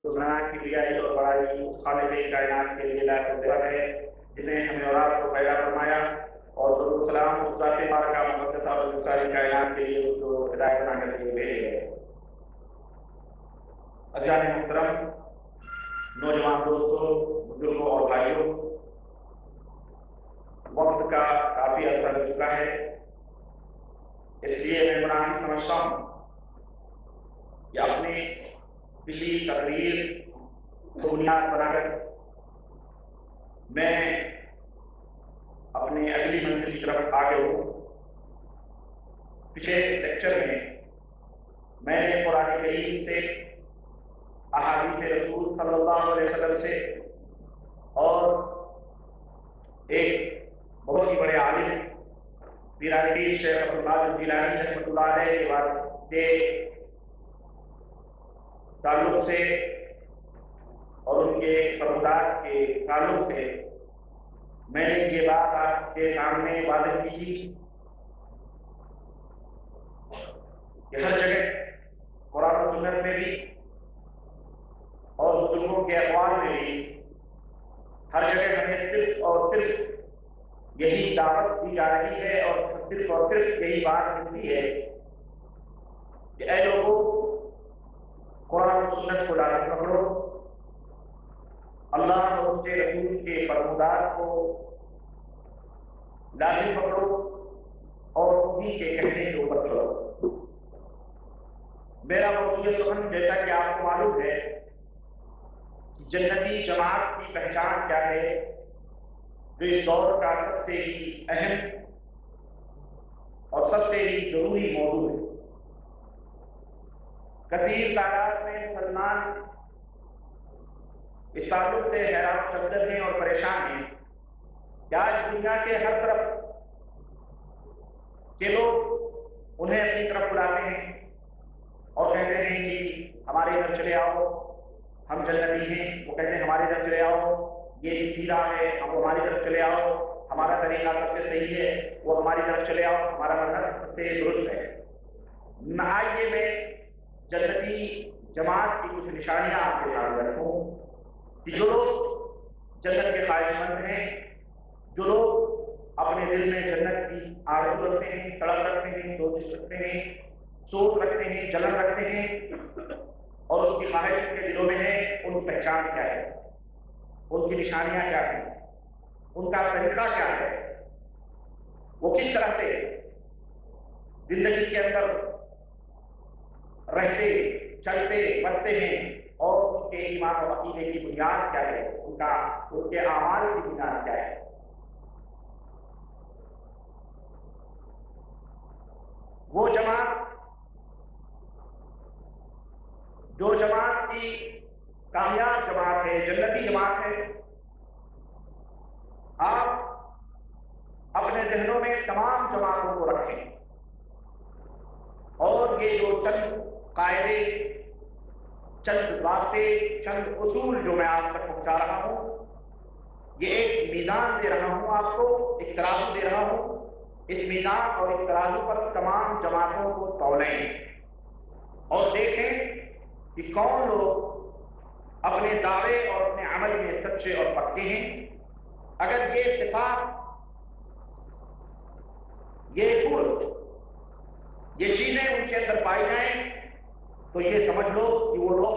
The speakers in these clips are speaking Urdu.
تو کی بڑائی اور بڑائی اس خالق کائنات کے لیے لائق و ہے جس نے ہمیں اور آپ کو پیدا فرمایا، اور درود و سلام اس ذات بارکہ مقدسہ اور ساری کائنات کے لیے اس کو ہدایت بنانے کے لیے بھیجے ہے۔ عزیزان محترم، نوجوان دوستوں، بزرگوں اور بھائیوں، وقت کا کافی عرصہ ہو چکا ہے، اس لیے میں مناسب سمجھتا ہوں کہ اپنی پچھلی تقریر کو بنیاد بنا کر میں اپنی اگلی منزل کی طرف آگے ہوں۔ پچھلے لیکچر میں نے قرآن کریم سے، احادیث رسول صلی اللہ علیہ وسلم سے اور ایک بہت ہی بڑے عالم پیر شیخ عبدالقادر جیلانی رحمۃ اللہ علیہ کے تعلق سے اور ان کے فرمودات کے تعلق سے میں نے یہ بات آپ کے سامنے واضح کی تھی کہ ہر جگہ قرآن و سنت میں بھی اور بزرگوں کے اقوال میں بھی ہر جگہ ہمیں صرف اور صرف یہی دعوت دی جا رہی ہے اور صرف یہی بات ملتی ہے کہ اے لوگوں، قرآن و سنت کو لازم پکڑو، اللہ اور اس کے رسول کے فرمودات کو لازم پکڑو اور انہیں کے کہنے کے اوپر چلو۔ میرا موضوع سخن، جیسا کہ آپ کو معلوم ہے کہ جنتی جماعت کی پہچان کیا ہے، جو اس دور کا سب سے ہی اہم اور سب سے ہی ضروری موضوع ہے۔ کثیر تعداد میں مسلمان اس تعلق سے حیران و شدت ہیں اور پریشان ہیں کہ آج دنیا کے ہر طرف کے لوگ انہیں اپنی طرف بلاتے ہیں اور کہتے ہیں کہ ہمارے ادھر چلے آؤ، ہم جنتی ہیں۔ وہ کہتے ہیں ہمارے ادھر چلے آؤ، یہ سیدھا ہے، ہم ہماری طرف چلے آؤ، ہمارا طریقہ سب سے صحیح ہے، وہ ہماری طرف چلے آؤ، ہمارا مذہب سب سے درست ہے۔ آئیے میں جنتی جماعت کی کچھ نشانیاں آپ کے سامنے رکھوں کہ جو لوگ جنت کے خواہش مند ہیں، جو لوگ اپنے دل میں جنت کی آرزو رکھتے ہیں، تڑپ رکھتے ہیں، سوچ رکھتے ہیں، سوچ رکھتے ہیں، جلن رکھتے ہیں اور اس کی خواہش کے دلوں میں ہے، ان کی پہچان کیا ہے، ان کی نشانیاں کیا ہیں، ان کا طریقہ کیا ہے، وہ کس طرح سے زندگی کے اندر رہتے، چلتے، بڑھتے ہیں، اور ان کے ایمان و عقیدے کی بنیاد کیا ہے، ان کے اعمال کی بنیاد کیا ہے۔ وہ جماعت جو جماعت کی کامیاب جماعت ہے، جنتی جماعت ہے، آپ اپنے ذہنوں میں تمام جماعتوں کو رکھیں اور یہ جو چند قاعدے، چند باتیں، چند اصول جو میں آپ تک پہنچا رہا ہوں، یہ ایک میزان دے رہا ہوں آپ کو، ایک ترازو دے رہا ہوں۔ اس میزان اور اس ترازو پر تمام جماعتوں کو تولیں اور دیکھیں کہ کون لوگ اپنے دعوے اور اپنے عمل میں سچے اور پکے ہیں۔ اگر یہ صفات، یہ گن، یہ چیزیں ان کے اندر پائی جائیں تو یہ سمجھ لو کہ وہ لوگ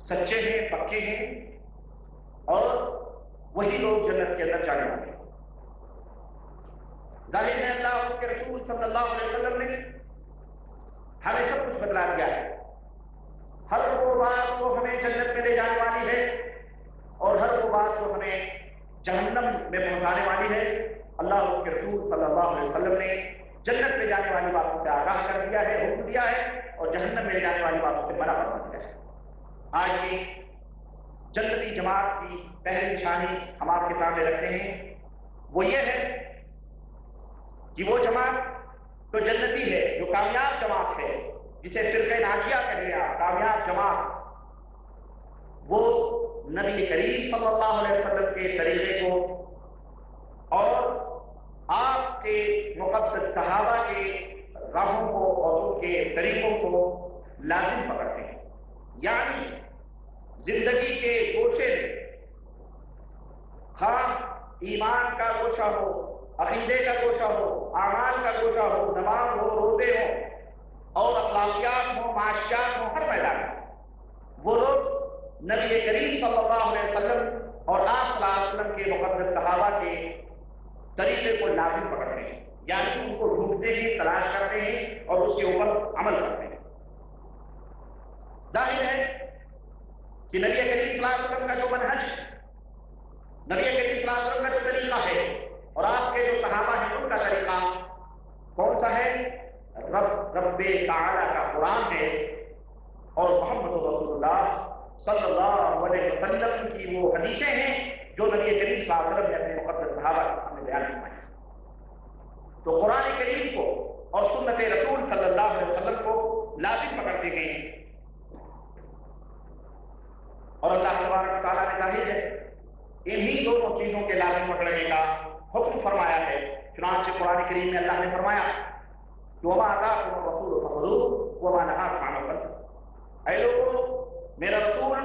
سچے ہیں، پکے ہیں، اور وہی لوگ جنت کے اندر جانے والے ہیں۔ ظاہر ہے اللہ اور اس کے رسول صلی اللہ علیہ وسلم نے ہمیں سب کچھ بتلا دیا ہے۔ ہر وہ بات جو ہمیں جنت میں لے جانے والی ہے اور ہر وہ بات جو ہمیں جہنم میں پہنچانے والی ہے، اللہ اور اس کے رسول صلی اللہ علیہ وسلم نے جنت میں جانے والی باتوں سے آگاہ کر دیا ہے، حکم دیا ہے، اور جہنم میں لے جانے والی باتوں سے منع فرما دیا ہے۔ آج یہ جنتی جماعت کی پہلی نشانی ہم آپ کے سامنے رکھتے ہیں، وہ یہ ہے کہ وہ جماعت تو جنتی ہے، جو کامیاب جماعت ہے، جسے فرقہ ناجیہ کہہ گیا، کامیاب جماعت، وہ نبی کریم صلی اللہ علیہ وسلم کے طریقے کو اور آپ کے مقدس صحابہ کے راہوں کو اور ان کے طریقوں کو لازم پکڑتے ہیں۔ یعنی زندگی کے گوشے میں خواہ ایمان کا گوشہ ہو، عقیدے کا گوشہ ہو، اعمال کا گوشہ ہو، نماز ہو، روزے ہو اور اخلاقیات ہو، معاشیات ہو، ہر میدان میں وہ لوگ نبی کریم صلی اللہ علیہ وسلم اور آپ صلی اللہ علیہ وسلم کے مقدس صحابہ کے طریقے کو لازم پکڑتے ہیں، یعنی ان کو ڈھونڈتے ہیں، تلاش کرتے ہیں اور اس کے اوپر عمل کرتے ہیں۔ ظاہر ہے کہ نبی کریم صلی اللہ علیہ وسلم کا جو منہج ہے، نبی کریم صلی اللہ علیہ وسلم کا جو طریقہ ہے اور آپ کے جو صحابہ ہیں ان کا طریقہ کون سا ہے؟ رب تعالیٰ کا قرآن ہے اور محمد رسول اللہ صلی اللہ علیہ وسلم کی وہ حدیثیں ہیں جو نبی کریم صلی اللہ علیہ وسلم نے اپنے مقدس صحابہ کے سامنے بیان فرمائی۔ تو قرآن کریم کو اور سنت رسول صلی اللہ علیہ وسلم کو لازم پکڑتے گئے ہیں، اور اللہ تبارک تعالیٰ نے ظاہر ہے انہی دونوں چیزوں کے لازم پکڑنے کا حکم فرمایا ہے۔ چنانچہ قرآن کریم میں اللہ نے فرمایا وَمَا آتَاكُمُ الرَّسُولُ فَخُذُوهُ وَمَا نَهَاكُمْ عَنْهُ فَانْتَهُوا۔ اے لوگوں، میرا رسول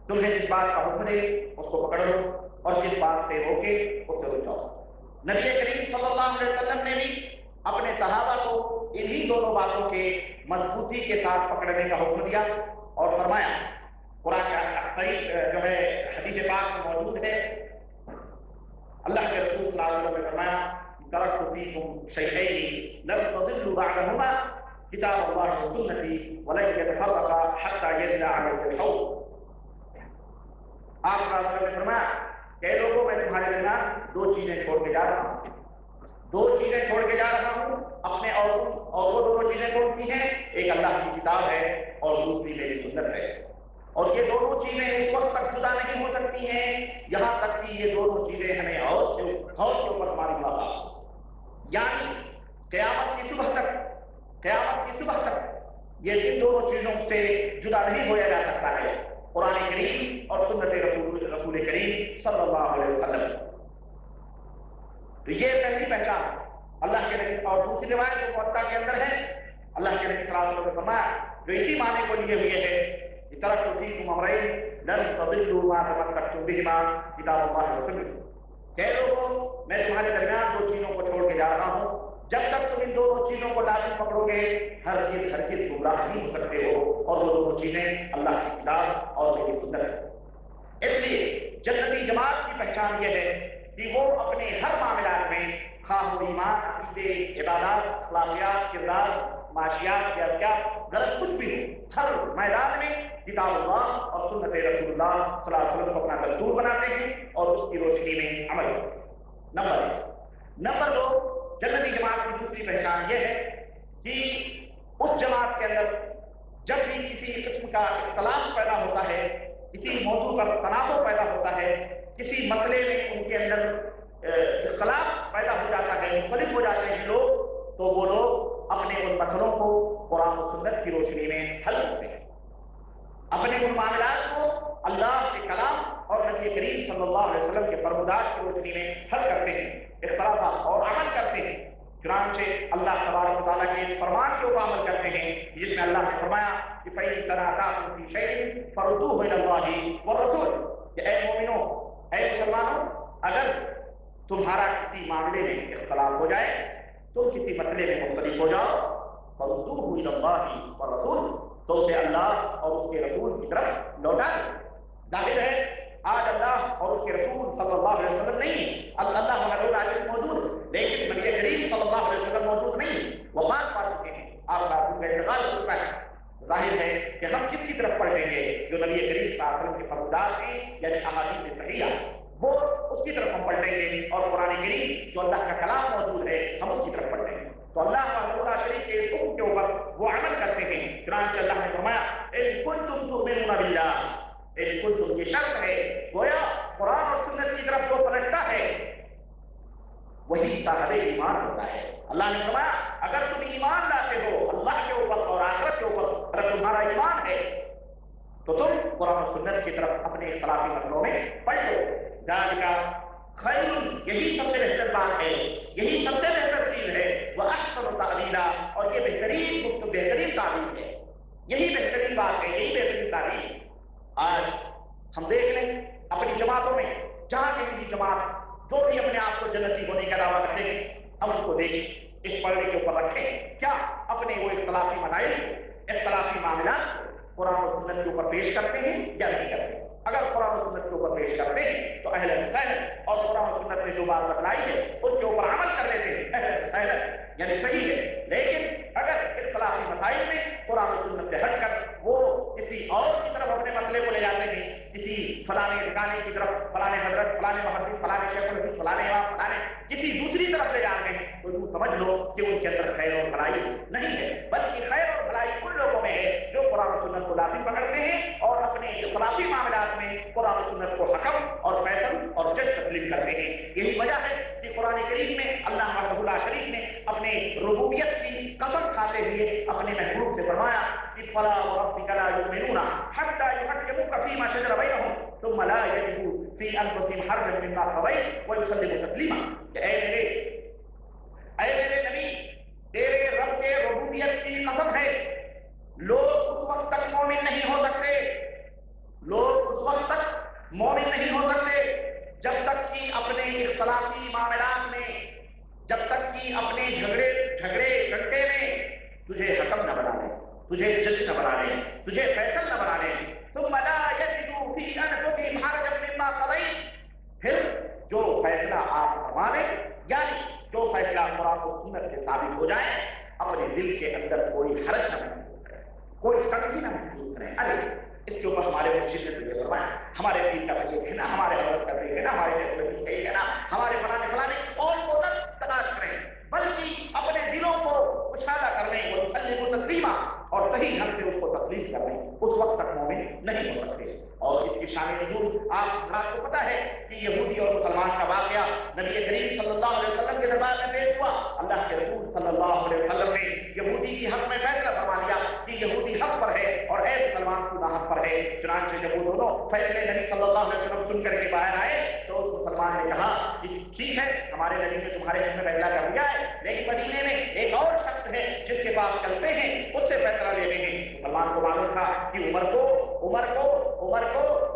تمہیں جس بات کا حکم دے اس کو پکڑ لو اور جس بات سے روکے اس سے رک جاؤ۔ نبی کریم صلی اللہ علیہ وسلم نے بھی اپنے صحابہ کو انہی دونوں باتوں کے مضبوطی کے ساتھ پکڑنے کا حکم دیا اور فرمایا، قرآن کا صحیح جو ہے حدیث پاک میں موجود ہے، اللہ کے رسول صلی اللہ علیہ وسلم نے فرمایا ترکت فیکم شیئین لن تضلوا بعدہما کتاب اللہ وسنتی ولن یتفرقا حتی یرد علیہ الحوض۔ آپ صلی اللہ علیہ وسلم نے فرمایا کہ لوگوں میں تمہارے درمیان دو چیزیں چھوڑ کے جا رہا ہوں، دو چیزیں چھوڑ کے جا رہا ہوں اپنے اور وہ دونوں چیزیں کون سی ہیں؟ ایک اللہ کی کتاب ہے اور دوسری میری سنت ہے، اور یہ دونوں چیزیں اس وقت تک جدا نہیں ہو سکتی ہیں یہاں تک کہ یہ دونوں چیزیں ہمیں اور کے اوپر معلوم ہوگا، یعنی قیامت کی صبح تک یہ ان دونوں چیزوں سے جدا نہیں ہویا جا سکتا ہے، قرآن کریم اور سنت رسول کریم صلی اللہ علیہ وسلم۔ تو یہ پہلی پہچان اللہ کے نبی، اور دوسری روایت جو موطا کے اندر ہے اللہ کے نبی صلی اللہ علیہ وسلم نے فرمایا جو اسی معنی کو لیے ہوئے ہے ترکت فیکم امرین لن تضلوا ما تمسکتم بہما کتاب اللہ وسنتی۔ کہ لوگوں، میں تمہارے درمیان دو چیزوں کو چھوڑ کے جا رہا ہوں، جب تک تم ان دونوں چیزوں کو لازم پکڑو گے ہرگز گمراہ نہیں ہو سکتے ہو، اور وہ دونوں چیزیں اللہ کی کتاب اور میری سنت ہے۔ اس لیے جنتی جماعت کی پہچان یہ ہے کہ وہ اپنے ہر معاملات میں خواہ و ایمان، عقیدے، عبادات، اخلاقیات، کردار، معاشیات یا کیا غلط کچھ بھی ہو، ہر میدان میں کتاب اللہ اور سنت رسول اللہ صلی اللہ علیہ وسلم کو اپنا دستور بناتے ہیں اور اس کی روشنی میں عمل کرتے ہیں۔ نمبر دو، جنتی جماعت کی دوسری پہچان یہ ہے کہ اس جماعت کے اندر جب بھی کسی قسم کا اختلاف پیدا ہوتا ہے، کسی موضوع پر تنازع پیدا ہوتا ہے، کسی مسئلے میں ان کے اندر اختلاف پیدا ہو جاتا ہے، مختلف ہو جاتے ہیں لوگ، تو وہ لوگ اپنے ان مسئلوں کو قرآن و سنت کی روشنی میں حل کرتے ہیں، اپنے ان معاملات کو اللہ کے کلام اور نبی کریم صلی اللہ علیہ وسلم کے فرمودات کی روشنی میں حل کرتے ہیں، اختلافات اور عمل کرتے ہیں۔ چنانچہ اللہ تبارک و تعالیٰ کے فرمان کے اوپر عمل کرتے ہیں جس میں اللہ نے فرمایا کہ فَإِن تَنَازَعْتُمْ فِي شَيْءٍ فَرُدُّوهُ إِلَى اللَّهِ وَالرَّسُولِ، کہ اے مومنوں، اے مسلمانوں، اگر تمہارا کسی معاملے میں اختلاف ہو جائے، تم کسی مسئلے میں مختلف ہو جاؤ، فَرُدُّوهُ إِلَى اللَّهِ وَالرَّسُولِ، تو اسے اللہ اور اس کے رسول کی طرف لوٹا دو۔ ظاہر ہے آج اللہ اور اس کے رسول صلی اللہ علیہ وسلم نہیں، اللہ محمد عاجز موجود ہے، لیکن نبی کریم صلی اللہ علیہ وسلم موجود نہیں، وفات پا چکے ہیں، آپ کا انتقال ہو چکا ہے۔ ظاہر ہے کہ ہم کس کی طرف پڑھیں گے؟ جو نبی کریم صلی اللہ علیہ وسلم کے فرمودات ہیں یعنی احادیث صحیحہ، وہ اس کی طرف ہم پڑھیں گے، اور قرآن کریم جو اللہ کا کلام موجود ہے ہم اس کی طرف پڑھیں گے۔ تو اللہ تعالیٰ شریف کے حکم کے اوپر وہ عمل کرتے ہیں۔ چنانچہ اللہ نے فرمایا اِن كُنتُمْ تُؤْمِنُونَ بِاللَّهِ، اِن كُنتُمْ، یہ شرط ہے، گویا قرآن اور سنت کی طرف جو پلٹتا ہے وہی صاحب ایمان ہوتا ہے۔ اللہ نے فرمایا اگر تم ایمان لاتے ہو اللہ کے اوپر اور آخرت کے اوپر، اگر تمہارا ایمان ہے تو تم قرآن و سنت کی طرف اپنے اختلافی مسئلوں میں پلٹو۔ ذالک خیر، یہی سب سے بہتر بات ہے، یہی سب سے بہتر چیز ہے، وہ احسن تعلیلا، اور یہ بہترین تعلیم ہے، یہی بہترین بات ہے، یہی بہترین تعلیم۔ آج ہم دیکھ لیں اپنی جماعتوں میں، جہاں کہیں بھی جماعت جو بھی اپنے آپ کو جنتی ہونے کا دعویٰ کرتے ہیں، ہم اس کو دیکھیں، اس پردے کے اوپر رکھیں، کیا اپنے وہ اختلافی مسائل، اختلافی معاملات کو قرآن و سنت کے اوپر پیش کرتے ہیں یا نہیں کرتے ہیں؟ اگر قرآن و سنت کے اوپر پیش کرتے ہیں تو اہل خیر، اور قرآن و سنت نے جو بات بتلائی ہے اس کے اوپر عمل کر لیتے ہیں، اہل خیر یعنی صحیح ہے۔ لیکن اگر اختلافی مسائل میں قرآن و سنت سے ہٹ کر وہ کسی اور کی طرف اپنے مسئلے کو لے جاتے ہیں، کسی فلانے ٹھکانے کی طرف، فلانے حضرت، فلانے محدث، فلانے شیخ الحدیث، فلانے امام، فلانے کسی دوسری طرف لے جاتے ہیں، تو یوں سمجھ لو کہ ان کے اندر خیر اور بھلائی نہیں ہے، بلکہ خیر اور بھلائی ان لوگوں میں ہے جو قرآن و سنت کو لازم پکڑتے ہیں اور اپنے اختلافی معاملات میں قرآن و سنت کو حکم اور فیصل اور جج تسلیم کرتے ہیں۔ یہی وجہ ہے کہ قرآن کریم میں اللہ وحدہ لا شریک نے اپنے ربوبیت کی قسم کھاتے ہوئے اپنے محبوب سے فرمایا کہ فلا وربک لا یؤمنون حتی یحکموک فیما شجر بینہم ثم لا یجدوا فی انفسہم حرجا مما قضیت ویسلموا تسلیما، کہ اے میرے نبی، تیرے رب کے ربوبیت کی قسم ہے، لوگ اس وقت تک مومن نہیں ہو سکتے، لوگ اس وقت تک مومن نہیں ہو سکتے جب تک کہ اپنے اختلافی معاملات میں، جب تک کہ اپنے جھگڑے گھنٹے میں تجھے حکم نہ بنا لیں، تجھے جج نہ بنا لیں، تجھے فیصل نہ بنا لیں۔ ثم لا یجدوا فی انفسہم حرجا مما قضیت، پھر جو فیصلہ آپ فرما لیں، یعنی جو فیصلہ قرآن و سنت سے ثابت ہو جائے، اپنے دل کے اندر کوئی حرج نہ محسوس کریں، کوئی تنگی نہ محسوس کریں۔ ارے اس کے اوپر ہمارے مرشد نے تجھے فرمایا، ہمارے دین کا وجہ ہے نا، ہمارے حضرت کا وجہ ہے نا، ہمارے شیخ ہے نا، ہمارے فلانے فلانے، اور کو تلاش کریں، بلکہ اپنے دلوں کو کشادہ کرنے وہ تسلیم تسلیمہ اور صحیح ڈھنگ سے اس کو تسلیم کرنے، اس وقت تک مومن نہیں ہو سکتے۔ اور اس کی شان نزول آپ کو پتا ہے کہ یہودی اور مسلمان کا واقعہ نبی کریم صلی اللہ علیہ وسلم کے دربار میں پیش ہوا۔ اللہ کے رسول صلی اللہ علیہ وسلم نے یہودی کی حق میں فیصلہ فرما دیا کہ یہودی حق پر ہے اور اے مسلمان تو ناحق پر ہے۔ چنانچہ جب وہ دونوں فیصلے نبی صلی اللہ علیہ وسلم سن کر کے باہر آئے تو اس مسلمان نے کہا کہ ٹھیک ہے، ہمارے نبی نے تمہارے حق میں فیصلہ کر دیا ہے، لیکن مدینے میں ایک اور شخص ہے جس کے پاس چلتے ہیں، اس سے فیصلہ لیتے ہیں۔ مسلمان کو معلوم تھا کہ عمر کو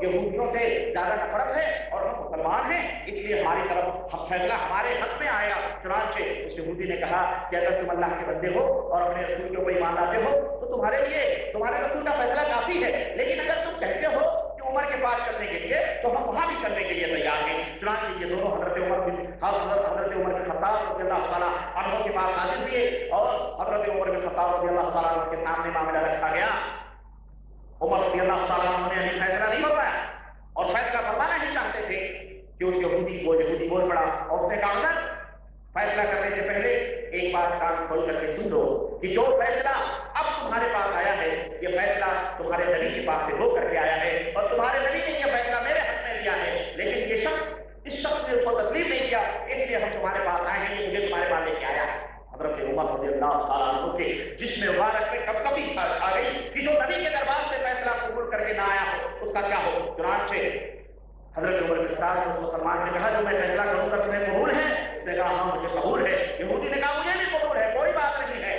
یہودیوں سے زیادہ نفرت ہے اور ہم مسلمان ہیں، اس لیے ہماری طرف فیصلہ ہمارے حق میں آیا۔ چنانچہ اس یہودی نے کہا کہ اگر تم اللہ کے بندے ہو اور اپنے رسول کے اوپر ایمان لاتے ہو تو تمہارے لیے تمہارے رسول کا فیصلہ کافی ہے، لیکن اگر تم کہتے ہو کہ عمر کے پاس چلنے کے لیے تو ہم وہاں بھی چلنے کے لیے تیار ہیں۔ چنانچہ یہ دونوں حضرت عمر بن خطاب رضی اللہ تعالیٰ عنہ کے پاس حاضر ہوئے اور حضرت عمر بن خطاب رضی اللہ تعالیٰ عنہ کے سامنے معاملہ رکھا گیا۔ عمر رضی اللہ تعالیٰ عنہ نے ابھی فیصلہ نہیں فرمایا اور فیصلہ فرمانا ہی چاہتے تھے کہ اس یہودی بول پڑا اور اس نے کہا فیصلہ کرنے سے پہلے ایک بات کان کھول کر کے سن لو کہ جو فیصلہ اب تمہارے پاس آیا ہے یہ فیصلہ تمہارے نبی کے پاس سے ہو کر کے آیا ہے اور تمہارے نبی نے یہ فیصلہ میرے حق میں دیا ہے، لیکن یہ شخص اس شخص نے اس کو تسلیم نہیں کیا، اس لیے ہم تمہارے پاس آئے ہیں، مجھے تمہارے پاس لے کے آیا ہے۔ حضرت عمر رضی اللہ تعالیٰ عنہ کے جس میں مبارک میں کب کبھی آ گئی کہ جو نبی کے دربار سے فیصلہ قبول کر کے نہ آیا ہو اس کا کیا ہو۔ چنانچہ حضرت عمر بن خطاب نے مسلمان نے کہا جو میں فیصلہ کروں گا تمہیں قبول ہے؟ اس نے کہا ہاں مجھے قبول ہے۔ یہودی نے کہا مجھے بھی قبول ہے، کوئی بات نہیں ہے۔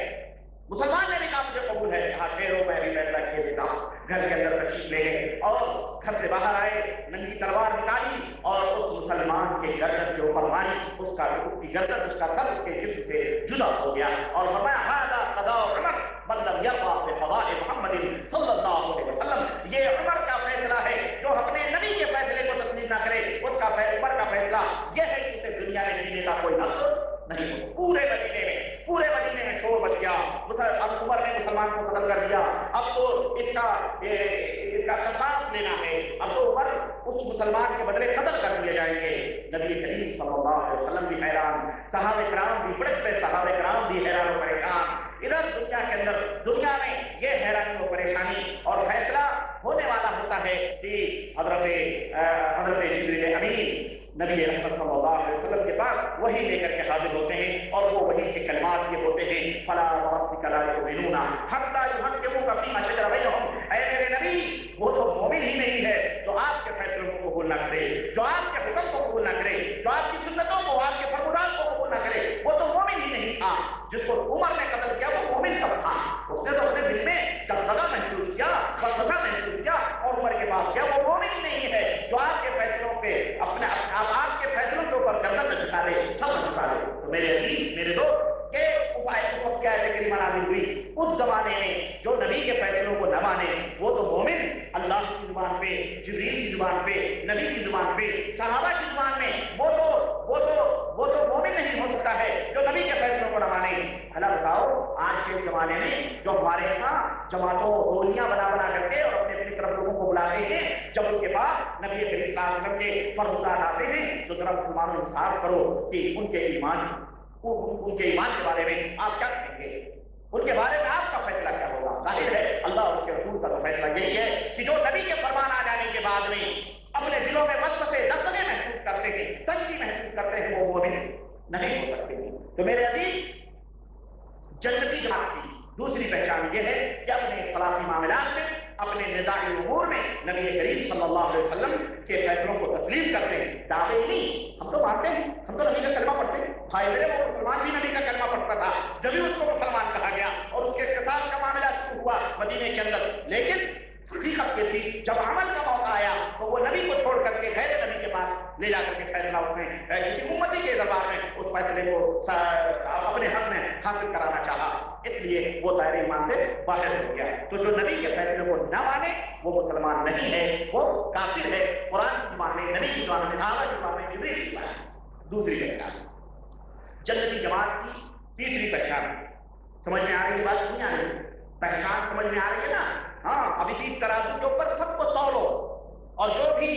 مسلمان نے بھی کہا مجھے قبول ہے۔ کہا ٹھہرو میں بھی فیصلہ کیے دیتا ہوں۔ گھر کے اندر تشریف لے گئے اور گھر سے باہر آئے، ننگی تلوار نکالی اور اس مسلمان کے گردن کے اوپر ماری، اس کی گردن، اس کا سر اس کے جسم سے جدا ہو گیا اور فرمایا ھذا قضاء عمر من لم یرضى بقضاء محمد صلی اللہ علیہ وسلم، یہ عمر کا فیصلہ ہے جو اپنے نبی کے فیصلے کو تسلیم نہ کرے، اس کا عمر کا فیصلہ یہ ہے کہ اسے دنیا میں جینے کا کوئی حق نہیں ہو۔ پورے مدینے میں شور مچ گیا، اب عمر نے مسلمان کو قتل کر دیا، اب تو اس کا قصاص لینا ہے، اب تو عمر اس مسلمان کے بدلے قتل کر دیے جائیں گے۔ نبی کریم صلی اللہ علیہ وسلم بھی حیران، صحابہ کرام بھی بڑے صحابہ کرام بھی حیران و پریشان۔ ادھر دنیا کے اندر، دنیا میں یہ حیرانی و پریشانی اور فیصلہ ہونے والا ہوتا ہے کہ حضرت جبریل امین نبی رحمت صلی اللہ علیہ وسلم کے پاس وہی لے کر کے حاضر ہوتے ہیں اور وہ وہی کے کلمات یہ ہوتے ہیں فلا وربک لا یؤمنون حتی یحکموک فیما شجر بینہم، اے میرے نبی وہ تو مومن ہی نہیں ہے جو آپ کے فیصلوں کو قبول نہ کرے، جو آپ کے حکم کو قبول نہ کرے، جو آپ کی سنتوں کو، آپ کے فرمودات کو قبول نہ کرے، وہ تو مومن ہی نہیں تھا۔ جس کو عمر نے قتل کیا وہ مومن کب تھا؟ اس نے تو اپنے دل میں دغدغہ محسوس پہ اپنے آپ کے فیصلوں کے اوپر گردن نہ جھکا دے، سب نہ جھکا دے۔ تو میرے عزیز، میرے دوست، کیا کریمہ نازل ہوئی اس زمانے میں جو نبی کے فیصلوں کو نہ مانے وہ تو مومن اللہ کی زبان پہ، جبریل کی زبان پہ، نبی کی زبان پہ، صحابہ کی زبان میں وہ تو مومن نہیں ہو سکتا ہے جو نبی کے فیصلوں کو نہ مانے۔ بھلا بتاؤ، آج کے زمانے میں جو ہمارے یہاں جماعتوں ٹولیاں بنا کر کے اور اپنی طرف لوگوں کو بلاتے ہیں، جب ان کے پاس نبی کریم صلی اللہ علیہ وسلم کے فرمودات آتے ہیں تو ذرا مسلمانوں انصاف کرو کہ ان کے ایمان کے بارے میں آپ کیا کہیں گے؟ ان کے بارے میں آپ کا فیصلہ کیا ہوگا؟ ظاہر ہے اللہ اور اس کے رسول کا تو فیصلہ یہی ہے کہ جو نبی کے فرمان آ جانے کے بعد میں اپنے دلوں میں وسوسے دغدغے محسوس کرتے ہیں، تنگی محسوس کرتے ہیں، وہ مومن نہیں ہو سکتے۔ تو میرے عزیز، جنتی جماعت کی دوسری پہچان یہ ہے کہ اپنے اختلافی معاملات میں، اپنے نزاعی امور میں نبی کریم صلی اللہ علیہ وسلم کے فیصلوں کو تسلیم کرتے ہیں۔ دعوے نہیں، ہم تو مانتے ہیں، ہم تو نبی کا کلمہ پڑھتے ہیں، بھائی میرے وہ مسلمان بھی نبی کا کلمہ پڑھتا تھا، جبھی اس کو مسلمان کہا گیا اور اس کے قصاص کا معاملہ شروع ہوا مدینے کے اندر۔ لیکن حقیقت یہ تھی جب عمل کا موقع آیا تو وہ نبی کو چھوڑ کر کے غیر نبی کے پاس لے جا کر کے فیصلہ اس نے کسی امتی کے دربار میں اس فیصلے کو اپنے حق میں حاصل کرانا چاہا، اس لیے وہ دائرے ایمان سے باہر ہو گیا۔ تو جو نبی کے فیصلے کو نہ مانے وہ مسلمان نہیں ہے، وہ کافر ہے۔ قرآن کی زبان میں، نبی کی زبان میں، صحابہ کی زبان میں، جبریل کی زبان میں۔ دوسری پہچان جنتی جماعت کی تیسری پہچان، سمجھ میں آ رہی ہے بات؟ نہیں آ رہی؟ پہچان سمجھ میں آ رہی ہے نا؟ ہاں، اب اسی ترازو کے اوپر سب کو تولو اور جو بھی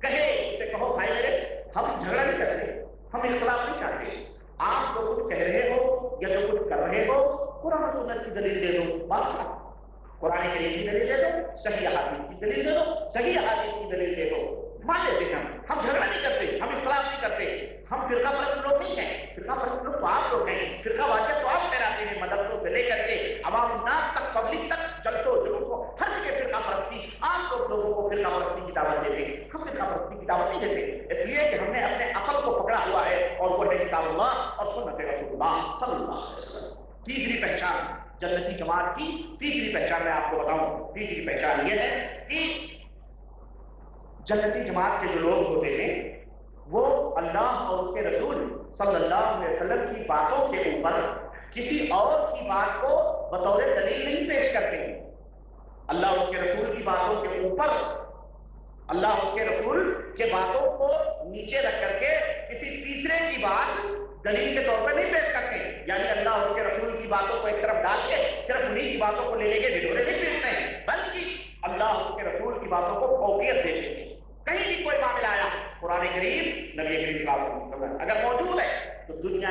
کہے اسے کہو بھائی میرے ہم جھگڑا نہیں کرتے، ہم اختلاف نہیں چاہتے، آپ جو کچھ کہہ رہے ہو یا جو کچھ کر رہے ہو قرآن و سنت کی دلیل دے دو، بات قرآن کریم کی دلیل دے دو، صحیح احادیث کی دلیل دے دو، صحیح احادیث کی دلیل دے دو، مان لیتے ہیں ہم جھگڑا نہیں کرتے، ہم اختلاف نہیں کرتے، ہم فرقہ پرست لوگ نہیں ہیں، فرقہ پرست لوگ تو آپ لوگ ہیں، فرقہ واقعہ تو آپ کہلاتے ہیں، مدرسوں سے لے کر کے عوام الناس تک، پبلک تک، جلسوں جلوسوں ہر جگہ فرقہ پرستی، آپ لوگوں کو فرقہ پرستی کی دعوت دیتے ہیں، ہم فرقہ پرستی کی دعوت نہیں دیتے، اس لیے کہ ہم نے اپنے عقل کو پکڑا ہوا ہے اور وہ ہے کتاب اللہ اور سنت رسول اللہ صلی اللہ علیہ وسلم۔ تیسری پہچان جنتی جماعت کی تیسری پہچان میں آپ کو بتاؤں، تیسری پہچان یہ ہے کہ جنتی جماعت کے جو لوگ ہوتے ہیں وہ اللہ اور اس کے رسول صلی اللہ علیہ وسلم کی باتوں کے اوپر کسی اور کی بات کو بطور دلیل نہیں پیش کرتے ہیں۔ اللہ اور اس کے رسول کی باتوں کے اوپر، اللہ اور اس کے رسول کے باتوں کو نیچے رکھ کر کے کسی تیسرے کی بات دلیل کے طور پر نہیں پیش کرتے، یعنی اللہ اور اس کے رسول کی باتوں کو ایک طرف ڈال کے صرف انہیں کی باتوں کو لے لے کے ڈھیلونے نہیں پیشتے ہیں، بلکہ اللہ اور اس کے رسول کی باتوں کو فوقیت دیتے ہیں۔ کہیں بھی کوئی معاملہ آیا قرآن کریم، نبی کریم صلی اللہ علیہ وسلم اگر موجود ہے تو دنیا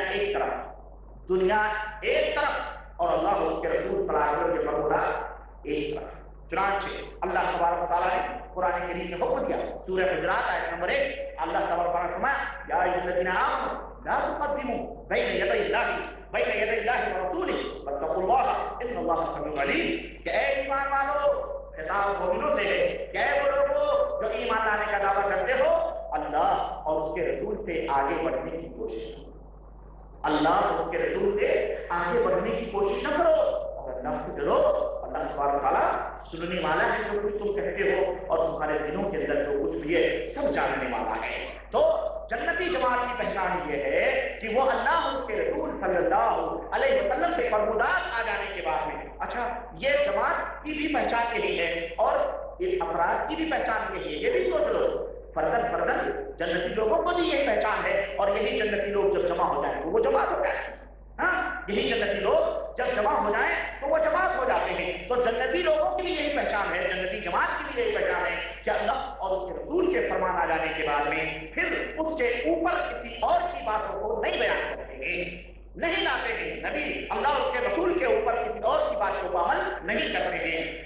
ایک طرف اور اللہ اور اس کے رسول صلی اللہ علیہ وسلم کے فرمودات ایک طرف۔ چنانچہ اللہ تبارک و تعالیٰ نے قرآن کریم میں حکم دیا، سورہ حجرات آیت نمبر 1، اللہ تبارک و تعالیٰ نے فرمایا یا ایھا الذین آمنوا لا تقدموا بین یدی اللہ ورسولہ واتقوا اللہ ان اللہ سمیع علیم، کہ اے ایمان والو، خطاب مومنوں سے ہے کہ اے وہ لوگوں جو ایمان لانے کا دعویٰ کرتے ہو، اللہ اور اس کے رسول سے آگے بڑھنے کی کوشش کرو، اللہ اور اس کے رسول سے آگے بڑھنے کی کوشش نہ کرو، اور اللہ سے ڈرو، اللہ تبارک و تعالیٰ سننے والا ہے جو کچھ تم کہتے ہو اور تمہارے دلوں کے اندر جو کچھ بھی ہے سب جاننے والا ہے۔ تو جنتی جماعت کی پہچان یہ ہے کہ وہ اللہ اور اس کے رسول صلی اللہ علیہ وسلم کے فرمودات آ جانے کے بعد میں، اچھا یہ جماعت کی بھی پہچان یہی ہے اور اس افراد کی بھی پہچان یہی ہے، یہ بھی سوچ لو، فردن جنتی لوگوں کو بھی یہی پہچان ہے، اور یہی جنتی لوگ جب جمع ہو جائیں تو وہ جماعت ہو جائے، ہاں یہی جنتی لوگ جب جمع ہو جائیں تو وہ جماعت ہو جاتے ہیں۔ تو جنتی لوگوں کی بھی یہی پہچان ہے، جنتی جماعت کی بھی یہی پہچان ہے کہ اللہ اور اس کے رسول کے فرمان آ جانے کے بعد میں پھر اس کے اوپر کسی اور کی باتوں کو نہیں بیان کرتے ہیں، نہیں لاتے ہیں، نبی اللہ اور اس کے رسول کے اوپر کسی اور کی باتوں کو عمل نہیں کرتے ہیں۔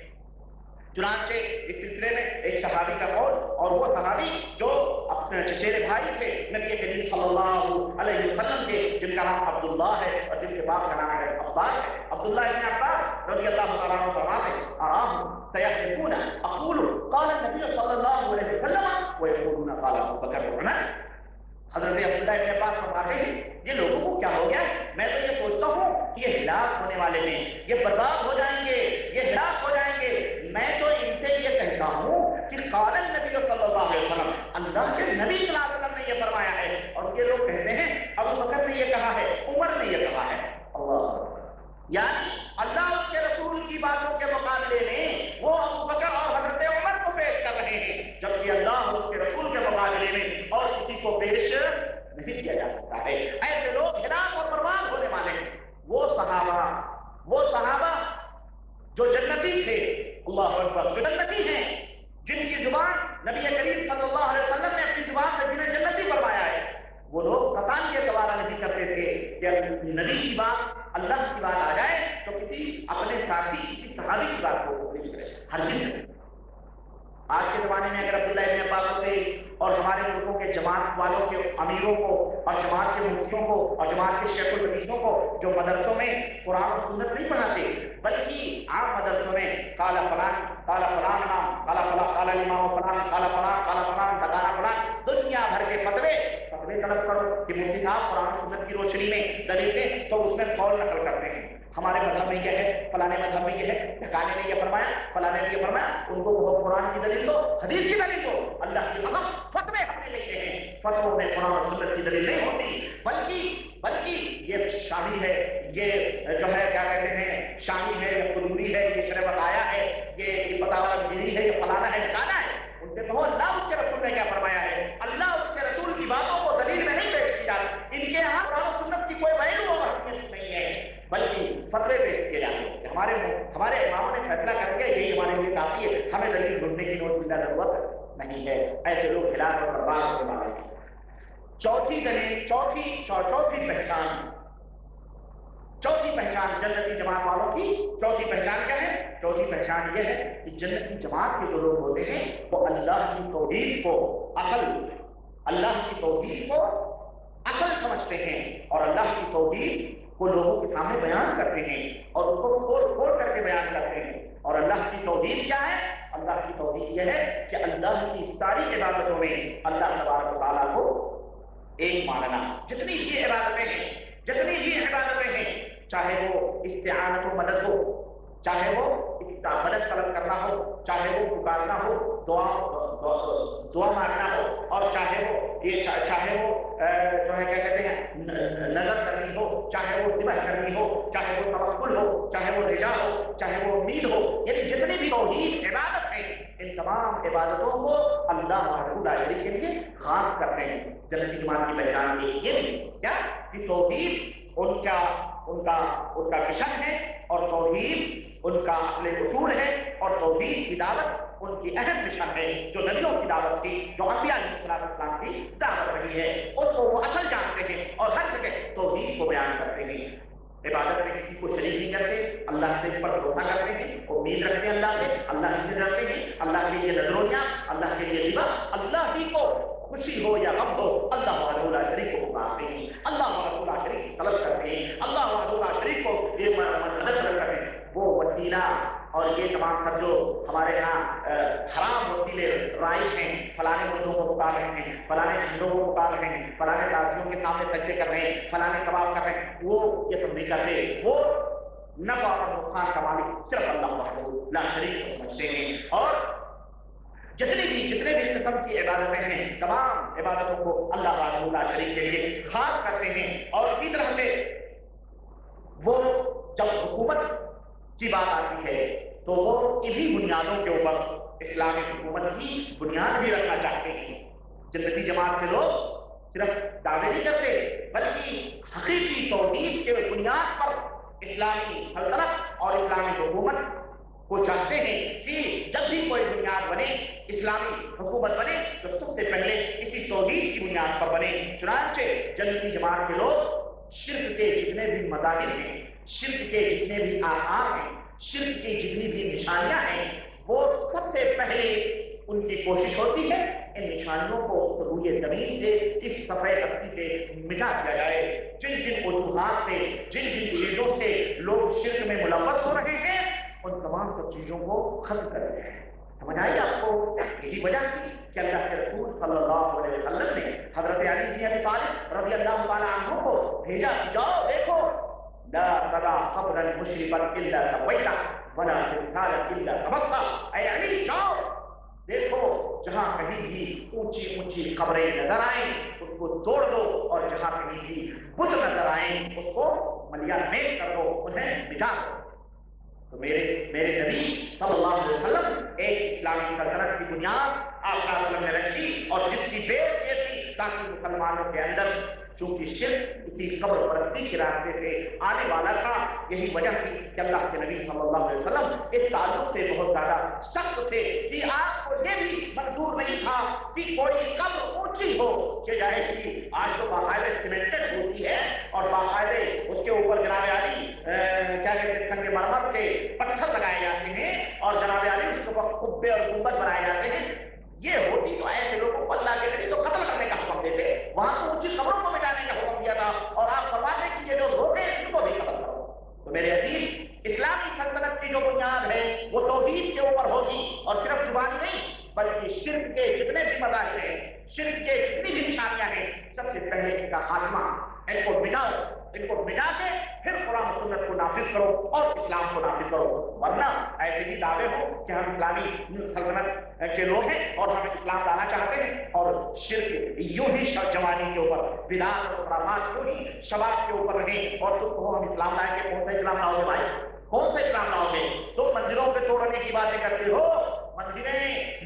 چنانچہ اس سلسلے میں ایک صحابی کا قول، اور وہ صحابی جو اپنے چچیرے بھائی تھے نبی کریم صلی اللہ علیہ وسلم کے، جن کا نام عبداللہ ہے اور جن کے باپ کا نام ہے عباس ہے، عبداللہ ابن عباس رضی اللہ تعالیٰ عنہ فرماتے ہیں اراہم سیحلفون اقول قال النبی صلی اللہ علیہ وسلم ویقولون قال ابو بکر وعمر۔ حضرت عبداللہ ابن عباس فرماتے ہیں یہ لوگوں کو کیا ہو گیا، میں تو یہ سوچتا ہوں کہ یہ ہلاک ہونے والے ہیں، یہ برباد ہو جائیں گے، یہ ہلاک ہو جائیں گے، میں تو ان سے یہ کہتا ہوں کہ قال النبی صلی اللہ علیہ وسلم، اللہ کے نبی صلی اللہ علیہ وسلم نے یہ فرمایا ہے، اور یہ لوگ کہتے ہیں ابو بکر نے یہ کہا ہے، عمر نے یہ کہا ہے۔ اللہ، یعنی اللہ اس کے رسول کی باتوں کے مقابلے میں وہ ابو بکر اور حضرت عمر کو پیش کر رہے ہیں، جبکہ اللہ اس کے رسول کے مقابلے میں اور کسی کو پیش نہیں کیا جا سکتا ہے۔ ایسے لوگ ہلاک اور برباد ہونے والے ہیں۔ وہ صحابہ جو جنتی تھے، اللہ اکبر، جو جنتی ہیں، جن کی زبان نبی کریم صلی اللہ علیہ وسلم نے اپنی زبان سے جنہیں جنتی فرمایا ہے، وہ لوگ قطعاً یہ گوارا نہیں کرتے تھے کہ نبی کی بات، اللہ کی بات آ جائے تو کسی اپنے ساتھی، کسی صحابی کی بات کو نہیں کرے، ہر چیز۔ آج کے زمانے میں اگر عبداللہ ابن عباس ہوتے اور ہمارے ملکوں کے جماعت والوں کے امیروں کو اور جماعت کے مفتیوں کو اور جماعت کے شیخ الحدیثوں کو جو مدرسوں میں قرآن و سنت نہیں پڑھاتے بلکہ عام مدرسوں میں قال فلان قال فلان نام قال فلان قال امام فلان قال فلان بتانا فلان، دنیا بھر کے فتوے طلب کرو کہ مفتی صاحب قرآن و سنت کی روشنی میں دلیل دیں تو اس میں قول نقل کرتے ہیں، ہمارے مذہب میں یہ ہے، فلانے مذہب میں یہ ہے، ٹھکانے نے یہ فرمایا، فلانے نے یہ فرمایا، ان کو وہ قرآن کی دلیل دو، حدیث کی دلیل دو، اللہ کی قسم فتوے ہم نے لکھے ہیں، فتووں میں قرآن اور سنت کی دلیل نہیں ہوتی، بلکہ یہ شامی ہے، یہ جو ہے کیا کہتے ہیں شامی ہے، یہ قدوری ہے، یہ شرع بتایا ہے، یہ فتاوی گیری ہے، یہ فلانا ہے، ٹھکانا ہے، ان سے کہو اللہ اس کے رسول نے کیا فرمایا ہے، اللہ اس کے رسول کی باتوں کو دلیل میں نہیں پیش کیا، ان کے یہاں قرآن و سنت کی کوئی ویلو اور اہمیت نہیں ہے، بلکہ فتوے پیش کیے جاتے ہیں۔ ہمارے اماموں نے فیصلہ کر کے یہی ہمارے لیے کافی ہے، ہمیں دلیل ڈھونڈنے کی نوٹ کی ضرورت نہیں ہے۔ ایسے لوگ ہلاک اور برباد ہونے والے ہیں۔ چوتھی پہچان جنتی جماعت والوں کی چوتھی پہچان کیا ہے؟ چوتھی پہچان یہ ہے کہ جنتی جماعت کے جو لوگ ہوتے ہیں وہ اللہ کی توحید کو اصل سمجھتے ہیں اور اللہ کی توحید کو لوگوں کے سامنے بیان کرتے ہیں اور اس کو کھول کر کے بیان کرتے ہیں۔ اور اللہ کی توحید کیا ہے؟ اللہ کی توحید یہ ہے کہ اللہ کی ساری عبادتوں میں اللہ تبارک و تعالیٰ کو ایک ماننا، جتنی بھی عبادتیں ہیں، چاہے وہ استعانت و مدد ہو، چاہے وہ مدد طلب کرنا ہو، چاہے وہ پکارنا ہو، دعا مانگنا ہو، اور چاہے وہ جو ہے کیا کہتے ہیں نظر کرنی ہو، چاہے وہ ذبح کرنی ہو، چاہے وہ توکل ہو، چاہے وہ رجا ہو، چاہے وہ امید ہو، یعنی جتنی بھی توحید عبادت ہے ان تمام عبادتوں کو اللہ وحدہ لا شریک کے لیے خاص کرتے ہیں۔ جنتی جماعت کی پہچان یہ نہیں کیا کہ توحید ان کا مشن ہے اور توحید ان کا اصل اصول ہے اور توحید کی دعوت ان کی اہم مشن ہے، جو نبیوں کی دعوت تھی، جو انبیاء علیہ السلام کی دعوت رہی ہے، اس کو وہ اصل جانتے ہیں اور ہر جگہ توحید کو بیان کرتے ہیں۔ عبادت میں کسی کو شریک نہیں کرتے، اللہ سے پر بھروسہ کرتے ہیں، امید رکھتے ہیں اللہ سے، اللہ سے ڈرتے ہیں، اللہ کے لیے نذرونیا، اللہ کے لیے ذبح، اللہ ہی کو خوشی ہو یا غم ہو اللہ وحدہ لا شریک کو پکارتے ہیں، اللہ وحدہ لا شریک کی طلب کرتے ہیں، اللہ وحدہ لا شریک کو یہ مدد کرتے ہیں۔ وہ وسیلہ اور یہ تمام سب جو ہمارے یہاں حرام وسیلے رائج ہیں، فلانے مردوں کو پکار رہے ہیں، فلانے جھنڈوں کو پکار رہے ہیں، فلانے تازیوں کے سامنے سجدے کر رہے ہیں، فلانے کباب کر رہے ہیں، وہ یہ سب نہیں کرتے، وہ نفع اور نقصان کا مالک صرف اللہ وحدہ لا شریک کو سمجھتے ہیں۔ اور جتنے بھی قسم کی عبادتیں ہیں تمام عبادتوں کو اللہ وحدہ لا شریک کے لیے خاص کرتے ہیں۔ اور اسی طرح سے وہ جب حکومت کی بات آتی ہے تو وہ انہی بنیادوں کے اوپر اسلامی حکومت کی بنیاد بھی رکھنا چاہتے ہیں۔ جنتی جماعت کے لوگ صرف دعوے نہیں کرتے بلکہ حقیقی توحید کے بنیاد پر اسلامی سلطنت اور اسلامی حکومت کو چاہتے ہیں کہ جب بھی کوئی بنیاد بنے، اسلامی حکومت بنے تو سب سے پہلے اسی توحید کی بنیاد پر بنے۔ چنانچہ جنتی جماعت کے لوگ شرک کے جتنے بھی مظاہر ہیں، شرک کے جتنے بھی آثار ہیں، شرک کی جتنی بھی نشانیاں ہیں، وہ سب سے پہلے ان کی کوشش ہوتی ہے ان نشانیوں کو روئے زمین سے، اس صفحہ ہستی سے مٹا دیا جائے۔ جن وجوہات سے، جن چیزوں سے لوگ شرک میں ملوث ہو رہے ہیں ان تمام سب چیزوں کو ختم کر دیا ہے۔ سمجھ آئی آپ کو؟ یہی وجہ تھی کہ اللہ کے رسول صلی اللہ علیہ وسلم نے حضرت علی بن ابی طالب رضی اللہ تعالی عنہ کو بھیجا، جاؤ دیکھو لا ترى قبرا مشرفا الا سويته ولا تمثالا الا طمسته، اے علی جاؤ دیکھو جہاں کہیں بھی اونچی اونچی قبریں نظر آئیں اس کو توڑ دو، اور جہاں کہیں بھی بت نظر آئیں اس کو ملیا میٹ کر دو، انہیں مٹا دو۔ تو میرے نبی صلی اللہ علیہ وسلم ایک اسلامی سلطنت کی بنیاد آپ نے رکھی، اور جس کی بیس یہ تھی تاکہ مسلمانوں کے اندر چونکہ شرک اسی قبر پرستی کے راستے سے آنے والا تھا، یہی وجہ تھی کہ اللہ کے نبی صلی اللہ علیہ وسلم اس تعلق سے بہت زیادہ سخت تھے کہ آپ کو یہ بھی منظور نہیں تھا کہ کوئی قبر اونچی ہو کہ جائے کہ آج تو باقاعدہ سیمنٹڈ ہوتی ہے اور باقاعدہ اس کے اوپر جناب علی کیا کہتے ہیں سنگ مرمر کے پتھر لگائے جاتے ہیں اور جناب علی اس کے اوپر قبے اور گنبد بنائے جاتے ہیں۔ یہ ہوتی تو ایسے لوگوں کو اللہ کے نبی تو قتل کرنے کا حکم دیتے، وہاں تو اونچی قبروں کو مٹانے کا حکم دیا تھا، اور آپ فرماتے کہ یہ جو لوگ ہیں ان کو بھی قتل کرو۔ تو میرے عزیز، اسلامی سلطنت کی جو بنیاد ہے وہ توحید کے اوپر ہوگی، اور صرف زبانی نہیں بلکہ شرک کے جتنے بھی مظاہر ہیں، شرک کے جتنی بھی نشانیاں ہیں، سب سے پہلے ان کا خاتمہ، ان کو مٹاؤ، ان کو مٹا کے پھر قرآن و سنت کو نافذ کرو اور اسلام کو نافذ کرو، ورنہ ایسے ہی دعوے ہو کہ ہم اسلامی سلطنت کے لوگ ہیں اور ہم اسلام لانا چاہتے ہیں، اور شرک یوں ہی جوانی کے اوپر، بدعات اور خرافات یوں ہی شباب کے اوپر رہیں، اور تم کہو ہم اسلام لائیں گے۔ کون سا اسلام لاؤ گے بھائی؟ کون سا اسلام لاؤ گے؟ تم مندروں پہ توڑنے کی باتیں کرتے ہو،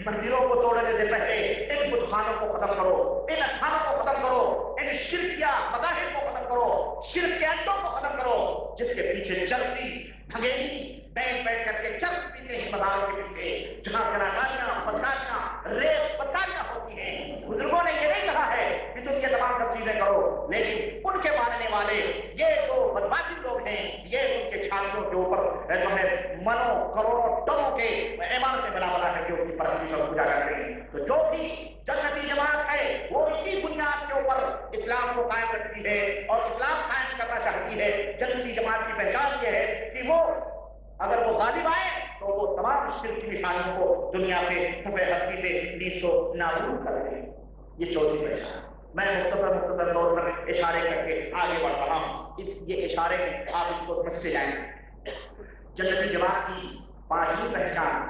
مندروں کو توڑنے سے پہلے ان بت خانوں کو ختم کرو، ان اکھانوں کو ختم کرو، ان شرکیہ مذاہب کو ختم کرو، شرک کے اڈوں کو ختم کرو، جس کے پیچھے چلتی بھگیڑی بیٹھ کر کے چل پیتے ہیں مزاروں کے پیچھے، جہاں کلاکاریاں بدکاریاں ریپ بدکاریاں ہوتی ہیں۔ بزرگوں نے یہ نہیں کہا ہے کہ تم یہ تمام سب چیزیں کرو، لیکن ان کے ماننے والے یہ جو بدماشی لوگ ہیں، یہ ان کے چھاتیوں کے اوپر جو ہے منوں کروڑوں ٹنوں کے عمارتیں بنا کر کے ان کی پرستش اور پوجا کرتے ہیں۔ تو جو بھی جنتی جماعت ہے وہ اسی بنیاد کے اوپر اسلام کو قائم رکھتی ہے اور اسلام قائم کرنا چاہتی ہے۔ جنتی جماعت کی پہچان یہ ہے کہ وہ اگر وہ غالب آئے تو وہ تمام شرک کی نشانیوں کو دنیا سے صفحہ ہستی سے نیز و نابود کر دیں۔ یہ چوتھی پہچان، میں مختصر طور پر اشارے کر کے آگے بڑھ رہا ہوں، یہ اشارے آپ اس کو سمجھتے جائیں۔ جنتی جماعت کی پانچویں پہچان،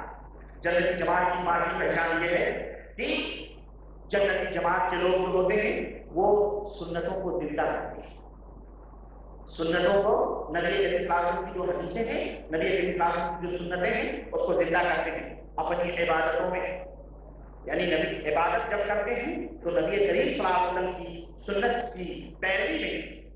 جنتی جماعت کی پانچویں پہچان یہ ہے کہ جنتی جماعت کے لوگ جو ہوتے ہیں وہ سنتوں کو زندہ کرتے ہیں، سنتوں کو، نبی کریم صلی اللہ علیہ وسلم کی جو حدیثیں ہیں، نبی کریم صلی اللہ علیہ وسلم کی جو سنتیں ہیں اس کو زندہ کرتے ہیں اپنی عبادتوں میں۔ یعنی نبی عبادت جب کرتے ہیں تو نبی کریم صلی اللہ علیہ وسلم کی سنت کی پیروی میں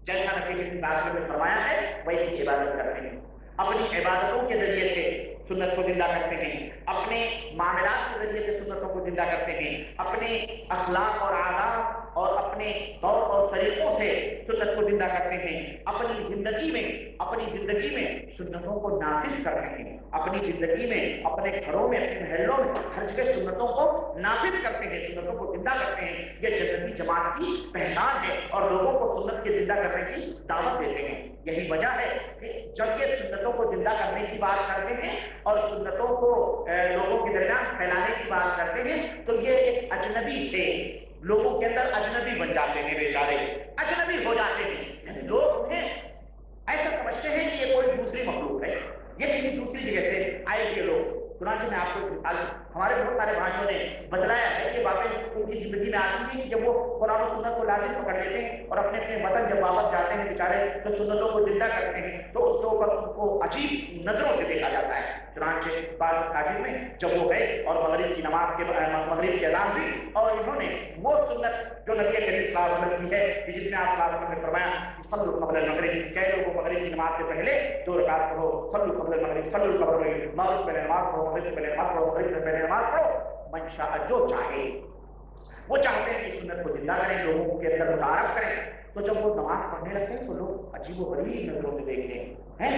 جیسا نبی کریم صلی اللہ علیہ وسلم نے فرمایا ہے وہی عبادت کرتے ہیں، اپنی عبادتوں کے ذریعے سے سنت کو زندہ کرتے ہیں، اپنے معاملات کے ذریعے سے سنتوں کو زندہ کرتے ہیں، اپنے اخلاق اور عادات اور اپنے طور اور طریقوں سے سنت کو زندہ کرتے ہیں، اپنی زندگی میں سنتوں کو نافذ کرتے ہیں، اپنی زندگی میں، اپنے گھروں میں، اپنے محلوں میں ہر جگہ سنتوں کو نافذ کرتے ہیں، سنتوں کو زندہ کرتے ہیں۔ یہ جنتی جماعت کی پہچان ہے اور لوگوں کو سنت کے زندہ کرنے کی دعوت دیتے ہیں۔ یہی وجہ ہے کہ جب یہ سنتوں کو زندہ کرنے کی بات کرتے ہیں اور سنتوں کو لوگوں کے درمیان پھیلانے کی بات کرتے ہیں تو یہ ایک اجنبی سے لوگوں کے اندر اجنبی بن جاتے ہیں، بیچارے اجنبی ہو جاتے ہیں، لوگ انہیں ایسا سمجھتے ہیں کہ یہ کوئی دوسری مخلوق ہے، یہ کسی دوسری جگہ سے آئے ہوئے لوگ۔ چنانچہ میں آپ کو ہمارے بہت سارے بھائیوں نے بتلایا ہے کہ باتیں ان کی زندگی میں آتی ہیں کہ جب وہ قرآن و سنت کو لازم پکڑ لیتے ہیں اور اپنے وطن جب واپس جاتے ہیں بیچارے تو سنتوں کو زندہ کرتے ہیں تو اس کے اوپر ان کو عجیب نظروں سے دیکھا جاتا ہے۔ چنانچہ بعض مساجد میں جب وہ گئے اور مغرب کی نماز کے مغرب کی اذان ہوئی اور انہوں نے وہ سنت جو نبی کریم صلی اللہ علیہ وسلم کی ہے کہ جس میں آپ صلی اللہ علیہ وسلم نے فرمایا صلوا قبل المغرب، کہہ لوگوں کو مغرب کی نماز سے پہلے 2 رکعت پڑھو، صلوا قبل المغرب، صلوا قبل المغرب، مغرب پہلے نماز پڑھو، مغرب سے پہلے نماز پڑھو، مغرب سے پہلے نماز پڑھو، من شاء جو چاہے۔ وہ چاہتے ہیں کہ سنت کو زندہ کریں، لوگوں کے اندر متعارف کریں۔ تو جب وہ نماز پڑھنے لگتے ہیں تو لوگ عجیب و غریب نظروں سے دیکھتے ہیں،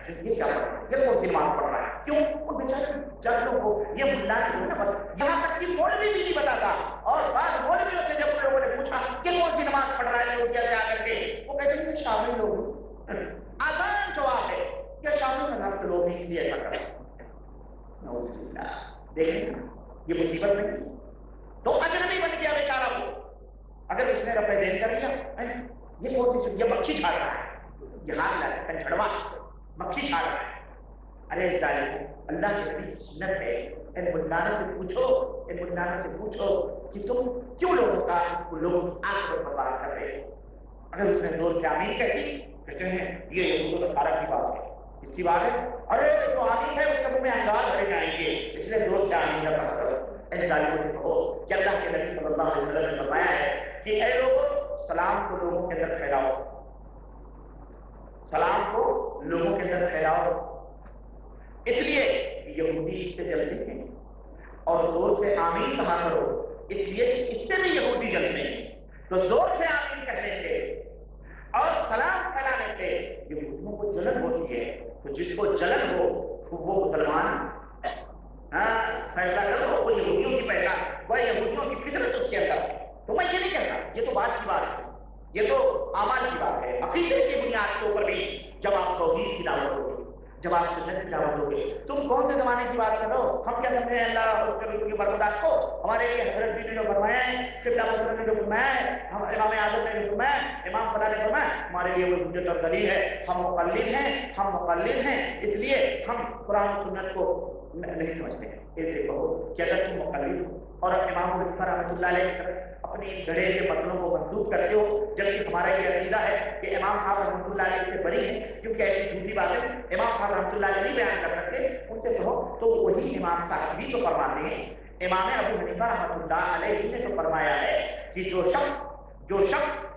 یہ کیا پڑھ رہا ہے، یہ کون سی نماز پڑھ رہا ہے؟ کیوں؟ وہ بیچارے ججوں کو یہ ملا جو ہے نا، بس یہاں تک کہ مولوی بھی نہیں بتاتا، اور بعض مولویوں سے جب لوگوں نے پوچھا کہ کون سی نماز پڑھ رہا ہے لوگ کیسے آ کر کے، وہ کہتے ہیں شامل لوگ، آسان جواب ہے کہ شامل مذہب کے لوگ ہی اس لیے ایسا کریں۔ دیکھیں یہ مصیبت نہیں تو اجنبی بن گیا بیچارہ وہ، اگر اس نے رفع دین کر لیا، یہ کون سی یہ مکھی چھاڑ رہا ہے، یہ ہاتھ لا ہے چھڑوا مکھی چھاڑ رہا ہے، ارے ظالموں، اللہ کے نبی کی سنت ہے، ان ملانوں سے پوچھو کہ تم کیوں لوگوں کا لوگ آنکھ پر برباد کر رہے ہو؟ اگر اس نے زور سے آمین کہتی کہتے ہیں یہ یہود و نصارہ کی بات ہے، اس کی بات ہے، ارے جو آمین ہے اس کے منہ میں انگار بھرے جائیں گے، اس لیے زور سے آمین نہ پڑھ کرو۔ اے ظالموں سے کہو کہ اللہ کے نبی صلی اللہ علیہ وسلم نے فرمایا ہے کہ اے لوگوں، سلام کو لوگوں کے اندر پھیلاؤ، سلام کو لوگوں کے اندر پھیلاؤ، اس لیے یہودی اس سے جلتے ہیں، اور زور سے آمین کہا کرو، اس لیے اس سے بھی یہودی جلتے ہیں۔ تو زور سے آمین کہنے سے اور سلام پھیلانے سے یہودیوں کو جلن ہوتی ہے، تو جس کو جلن ہو وہ مسلمان فیصلہ کرو، وہ یہودیوں کی پہچان، وہ یہودیوں کی فطرت اس کے اندر ہے۔ تو میں یہ نہیں کہتا، یہ تو بات کی بات ہے، یہ تو اعمال کی بات ہے، عقیدے کی بنیاد کے اوپر بھی جب آپ توحید کی دعوت دو گے، جب آپ سنت کی دعوت دو گے، تم کون سے زمانے کی بات کر رہے ہو؟ ہم کیا کرتے ہیں اللہ اور اس کے رسول کے برخلاف کو؟ ہمارے لیے حضرت جی نے جو فرمایا ہے، قبلہ مسلم نے جو فرمایا ہے، ہم امام اعظم نے جو فرمایا ہے، امام فلاں نے فرمایا، ہمارے لیے وہ حجت اور دلیل ہے، ہم مقلد ہیں، اس لیے ہم قرآن و سنت کو نہیں سمجھتے ہیں۔ ایسے کہو کہ اگر تم مقلد ہو اور امام حنیفہ رحمۃ اللہ علیہ کی طرف اپنی گڑھے کے مطلبوں کو منسوخ کرتے ہو، جبکہ ہمارا یہ عقیدہ ہے کہ امام صاحب رحمۃ اللہ علیہ سے بری ہیں، کیونکہ ایسی جھوٹی باتیں امام صاحب رحمۃ اللہ علیہ نہیں بیان کر سکتے، ان سے کہو تو وہی امام صاحب بھی تو فرماتے ہیں، امام ابو حنیفہ رحمۃ اللہ علیہ نے تو فرمایا ہے کہ جو شخص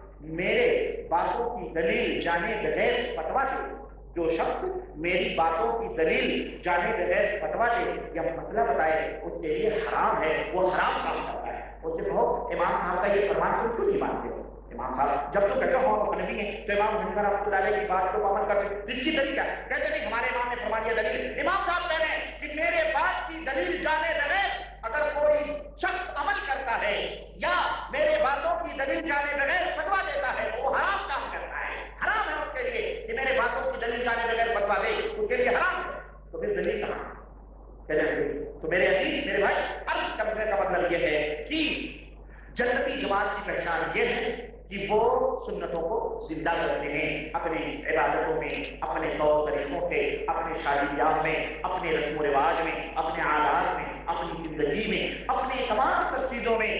میرے باتوں کی دلیل جانے بغیر فتویٰ دے، جو شخص میری باتوں کی دلیل جانے بغیر فتویٰ دے یا مسئلہ بتائے، اس کے لیے حرام ہے، وہ حرام کام کرتا ہے۔ اس سے کہو امام صاحب کا یہ فرمان تم کیوں نہیں مانتے ہو؟ امام صاحب جب تم کہتے ہو ہم نبی ہیں تو امام حنیفہ رحمۃ اللہ علیہ کی بات کو پابند کر سکتے، جس کی دلیل ہے کہتے نہیں ہمارے امام نے فرما دیا دلیل، امام صاحب کہہ رہے ہیں کہ میرے بات کی دلیل جانے بغیر اگر کوئی شخص عمل کرتا ہے یا میرے باتوں کی دلیل جانے بغیر فتویٰ دیتا ہے وہ حرام کام کرتا ہے، حرام ہے اس کے لیے کہ میرے باتوں کی دلیل جانے بغیر فتویٰ دے، اس کے لیے حرام ہے۔ تو پھر دلیل کہاں؟ تو میرے عزیز میرے بھائی، عرض کرنے کا مطلب یہ ہے کہ جنتی جماعت کی پہچان یہ ہے کہ وہ سنتوں کو زندہ کرتے ہیں اپنی عبادتوں میں، اپنے طور طریقوں سے، اپنے شادی بیاہ میں، اپنے رسم و رواج میں، اپنے عادات میں، اپنی زندگی میں، اپنی تمام سب چیزوں میں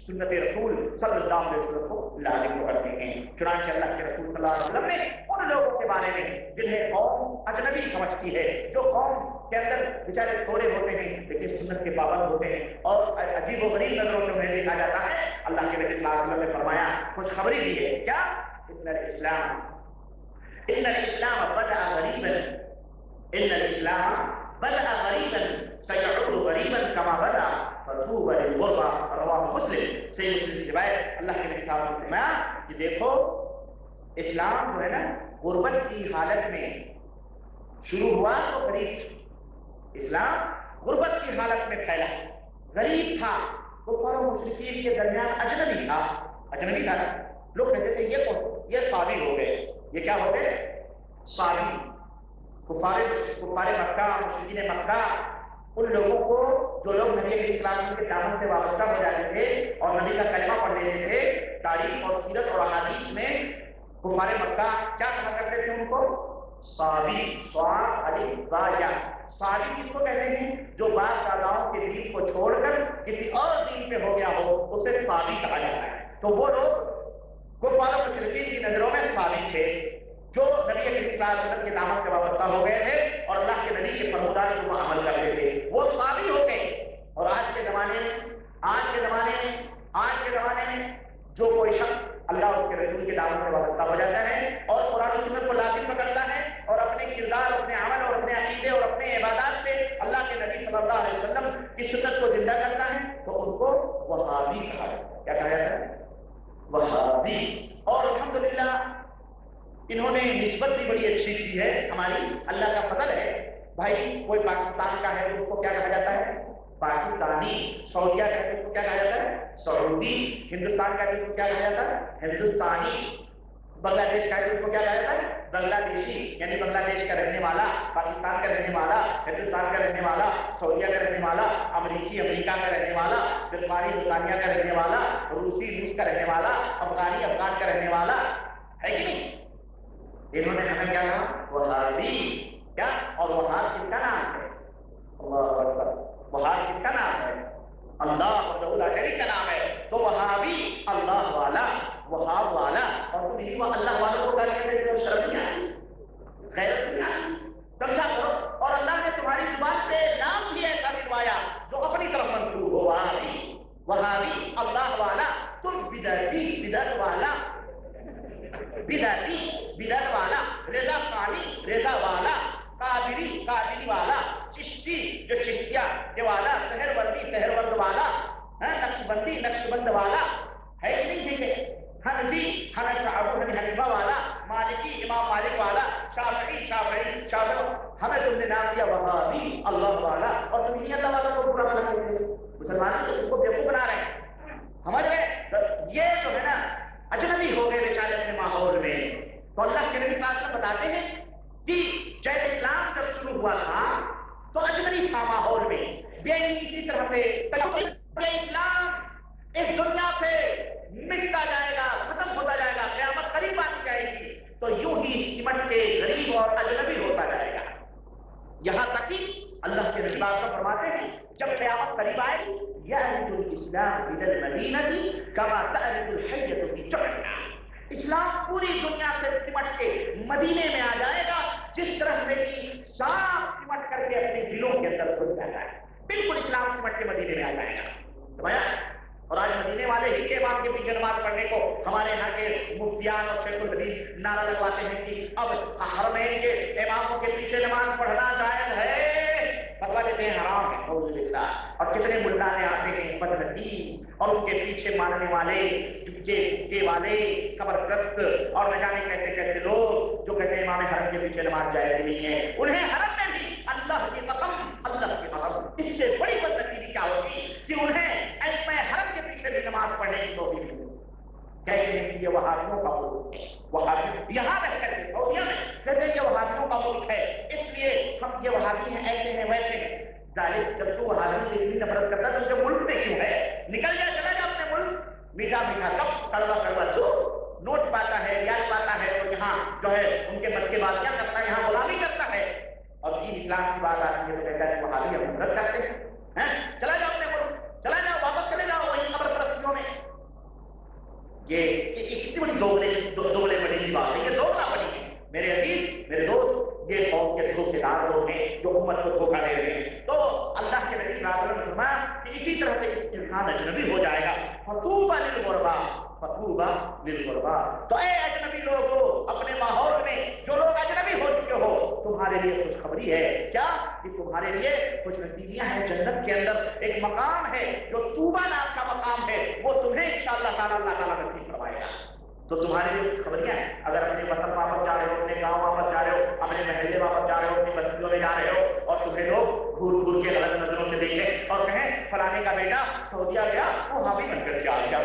سنت رسول صلی اللہ علیہ وسلم کو لازم کرتے ہیں۔ چنانچہ اللہ کے رسول صلی اللہ علیہ وسلم نے ان لوگوں کے بارے میں جنہیں قوم اجنبی سمجھتی ہے، جو قوم کے اندر بیچارے تھوڑے ہوتے ہیں لیکن سنت کے پابند ہوتے ہیں اور عجیب و غریب نظروں سے انہیں دیکھا جاتا ہے، اللہ کے نبی صلی اللہ علیہ وسلم نے فرمایا، خوشخبری دی ہے، کیا؟ ان الاسلام بدأ غریبا، ان الاسلام بدأ غریبا سيعود غریبا كما بدأ فطوبى للغربى، رواہ مسلم، صحیح مسلم کی روایت۔ اللہ کے نبی صلی اللہ علیہ وسلم نے فرمایا کہ دیکھو اسلام جو ہے نا غربت کی حالت میں شروع ہوا تو غریب، اسلام غربت کی حالت میں پھیلا، غریب تھا، کفار و مشرکین کے درمیان اجنبی تھا لوگ کہتے تھے یہ کون؟ یہ صابی ہو گئے، یہ کیا ہو گئے؟ صابی۔ کفار مکہ، مشرکین مکہ، ان لوگوں کو جو لوگ نبی علیہ السلام کے دامن سے وابستہ ہو جاتے تھے اور نبی کا کلمہ پڑھ لیتے تھے، تاریخ اور سیرت اور احادیث میں کفار مکہ کیا کہا کرتے تھے ان کو؟ صابی، صاد الف با یا۔ صابی کس کو کہتے ہیں؟ جو باپ داداؤں کے دین کو چھوڑ کر کسی اور دین پہ ہو گیا ہو، اسے صابی کہا جاتا ہے۔ تو وہ لوگ کفار و مشرکین کی نظروں میں صابی تھے، جو نبی علیہ السلام کے دامن سے وابستہ ہو گئے تھے اور اللہ کے نبی کے فرمودات کو عمل کرتے تھے، وہ صابی ہو گئے۔ اور آج کے زمانے میں جو کوئی شخص اللہ اور اس کے رسول کے دامن سے وابستہ ہو جاتا ہے اور قرآن و سنت کو لازم پکڑتا ہے اور اپنے کردار، اپنے عمل اور اپنے عقیدے اور اپنے عبادات سے اللہ کے نبی صلی اللہ علیہ وسلم کی سنت کو زندہ کرتا ہے، تو ان کو وہابی کہا جاتا ہے۔ کیا کہا جاتا ہے؟ وہابی۔ اور الحمدللہ انہوں نے نسبت بھی بڑی اچھی کی ہے ہماری، اللہ کا فضل ہے۔ بھائی کوئی پاکستان کا ہے تو اس کو کیا کہا جاتا ہے؟ پاکستانی۔ سعودیہ کا ہے تو اس کو کیا کہا جاتا ہے؟ سعودی۔ ہندوستان کا ہے تو اس کو کیا کہا جاتا ہے؟ ہندوستانی۔ بنگلہ دیش کا ہے تو اس کو کیا کہا جاتا ہے؟ بنگلہ دیشی، یعنی بنگلہ دیش کا رہنے والا، پاکستان کا رہنے والا، ہندوستان کا رہنے والا، سعودیہ کا رہنے والا، امریکہ کا رہنے والا، برطانیہ کا رہنے والا، روس کا رہنے والا، افغان کا رہنے والا، ہے کہ نہیں؟ انہوں نے ہمیں کیا کہا؟ وہابی۔ کیا؟ اور وہاب کس کا نام ہے؟ اللہ اکبر، وہاب کس کا نام ہے؟ اللہ وحدہ لا شریک کا نام ہے. تو وہابی اللہ والا، وہاب والا، اور تم ہی وہ اللہ والوں کو گالی دیتے ہو، شرم نہیں آئی؟ غیرت نہیں آئی؟ سمجھا کرو. اور اللہ نے تمہاری زبان پہ نام بھی ایسا دلوایا جو اپنی طرف منسوب ہو، وہابی، وہابی اللہ والا. تم بدعتی، بدعت والا، بدعتی، بدعت والا، رضا قالی، رضا والا، قادری، قادری والا، چشتی جو چشتیا کے والا، سحر بندی، سحر بند والا، نقش بندی، نقش بند والا ہے کہ نہیں؟ ٹھیک ہے. حنفی، ابو حنیفہ والا، مالکی، امام مالک والا، شافعی، شافعی، شافعی. ہمیں تم نے نام دیا وہابی اللہ والا، اور تم انہیں اللہ والا کو برا بنا رہے ہیں. مسلمان تو تم کو بیوقوف بنا رہے ہیں. سمجھ رہے؟ یہ جو ہے نا اجنبی ہو گئے بیچارے اپنے ماحول میں. تو اللہ کے نبی پاک بتاتے ہیں کہ جب اسلام جب شروع ہوا تھا تو اجنبی تھا ماحول میں، اسی طرح سے اسلام اس دنیا سے مٹتا جائے گا، ختم ہوتا جائے گا، قیامت قریب آتی جائے گی تو یوں ہی سمٹ کے غریب اور اجنبی ہوتا جائے گا. یہاں تک کہ اللہ کے نبی پاک فرماتے ہیں جب قیامت قریب آئے گی یعرض الاسلام الى المدینہ کما تعرض الحیۃ فی جحرها. اسلام پوری دنیا سے سمٹ کے مدینے میں آ جائے گا جس طرح سے کہ سانپ سمٹ کر کے اپنے دلوں کے اندر گھس جاتا ہے. بالکل اسلام سمٹ کے مدینے میں آ جائے گا. سمجھا؟ اور آج مدینے والے ہی کے امام کے پیچھے نماز پڑھنے کو ہمارے یہاں کے مفتیان اور شیخ الحدیث نعرہ لگواتے ہیں کہ اب حرمین کے اماموں کے پیچھے نماز پڑھنا جائز ہے. فتویٰ دیتے ہیں حرام ہے. نعوذ باللہ. اور کتنے ملانے آتے ہیں بدنصیب اور ان کے پیچھے ماننے والے، جھکے والے، قبر پرست اور نہ جانے کیسے کیسے لوگ جو کہتے ہیں امام حرم کے پیچھے نماز جائز نہیں ہے. انہیں حرم میں بھی اللہ کی قسم، اللہ کی قسم، اس سے بڑی بدنصیبی کیا ہوگی کہ انہیں ایسے حرم کے پیچھے بھی نماز پڑھنے کی توفیق ملی. کہتے ہیں کہ یہ وہابیوں کا ملک ہے. وہابی یہاں رہ کر کے سعودیہ میں کہتے ہیں یہ وہابیوں کا ملک ہے، اس لیے ہم یہ وہابی ہیں، ایسے ہیں، ویسے ہیں. ظالم، جب تو وہابی سے اتنی نفرت کرتا تو اسے ملک میں کیوں ہے؟ نکل جا، چلا جا اپنے ملک. میٹھا میٹھا کب، کڑوا کڑوا تو نوٹ پاتا ہے، ریال پاتا ہے، اور یہاں جو ہے ان کے بچے بات کیا کرتا ہے، یہاں غلامی کرتا ہے. اور دین اسلام کی بات آتی ہے تو کہتا ہے وہابی ہم نفرت کرتے ہیں. چلا جاؤ اپنے ملک، چلا جاؤ، واپس چلے جاؤ وہی قبر پرستیوں میں. یہ کتنی بڑی دوگلے بڑی کی بات ہے، یہ دوگلا بڑی ہے. میرے عزیز، میرے دوست، یہ قوم کے دھوکے دار لوگ ہیں جو امت کو دھوکہ دے رہے ہیں. تو اللہ کے نبی صلی اللہ علیہ وسلم نے فرمایا کہ اسی طرح سے انسان اجنبی ہو جائے گا. فطوبى للغرباء، فطوبى للغرباء. تو اے اجنبی لوگوں، اپنے ماحول میں جو لوگ اجنبی ہو چکے ہو، تمہارے لیے خوشخبری ہے. کیا؟ کہ تمہارے لیے خوش نصیبیاں ہیں. جنت کے اندر ایک مقام ہے جو طوبیٰ نام کا مقام ہے، وہ تمہیں انشاءاللہ تعالیٰ اللہ تعالیٰ نصیب فرمائے گا. تو تمہارے لیے خبریاں ہیں. اگر اپنے وطن واپس جا رہے ہو، اپنے گاؤں واپس جا رہے ہو، اپنے محلے واپس جا رہے ہو، اپنی بستیوں میں جا رہے ہو، اور تمہیں لوگ گھور گھور کے غلط نظروں سے دیکھیں اور کہیں فلانے کا بیٹا سعودیہ گیا وہ حاوی بن کر کے آ گیا،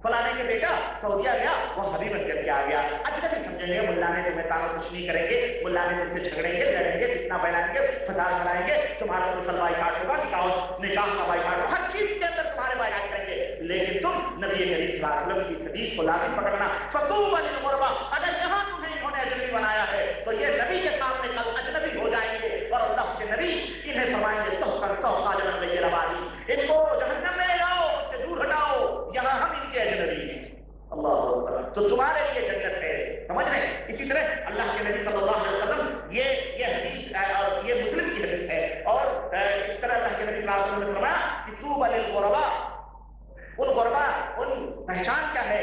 فلانے کے بیٹا سعودیہ گیا وہ حاوی بن کر کے آ گیا. اجنبی سمجھیں گے، ملا نے تمہیں تانا کچھ نہیں کریں گے، ملا نے تم سے جھگڑیں گے، لڑیں گے، فتنہ پھیلائیں گے، فساد کرائیں گے، تمہارا مسلمان بائیکاٹ ہوگا، نکاح کا بائیکاٹ ہوگا، ہر چیز کے اندر تمہارے بائیکاٹ کریں گے. لیکن تم نبی کریم صلی اللہ علیہ وسلم کی حدیث کو لازم پکڑنا. فطوبى للغرباء. اگر یہاں تمہیں انہوں نے اجنبی بنایا ہے تو یہ نبی کے سامنے کل اجنبی ہو جائیں گے. اور اللہ کے نبی انہیں فرمائیں گے جہنم میں یہ روانی، ان کو جہنم میں لے جاؤ، اس سے دور ہٹاؤ، یہاں ہم ان کے اجنبی ہیں. اللہ اکبر. تو تمہارے لیے جنت ہے. سمجھ رہے ہیں؟ اسی طرح اللہ کے نبی صلی اللہ علیہ وسلم یہ حدیث اور یہ مسلم کی حدیث ہے. اور اس طرح اللہ کے نبی صلی اللہ علیہ وسلم نے فرمایا کہ طوبى للغرباء. ان غربا، ان پہچان کیا ہے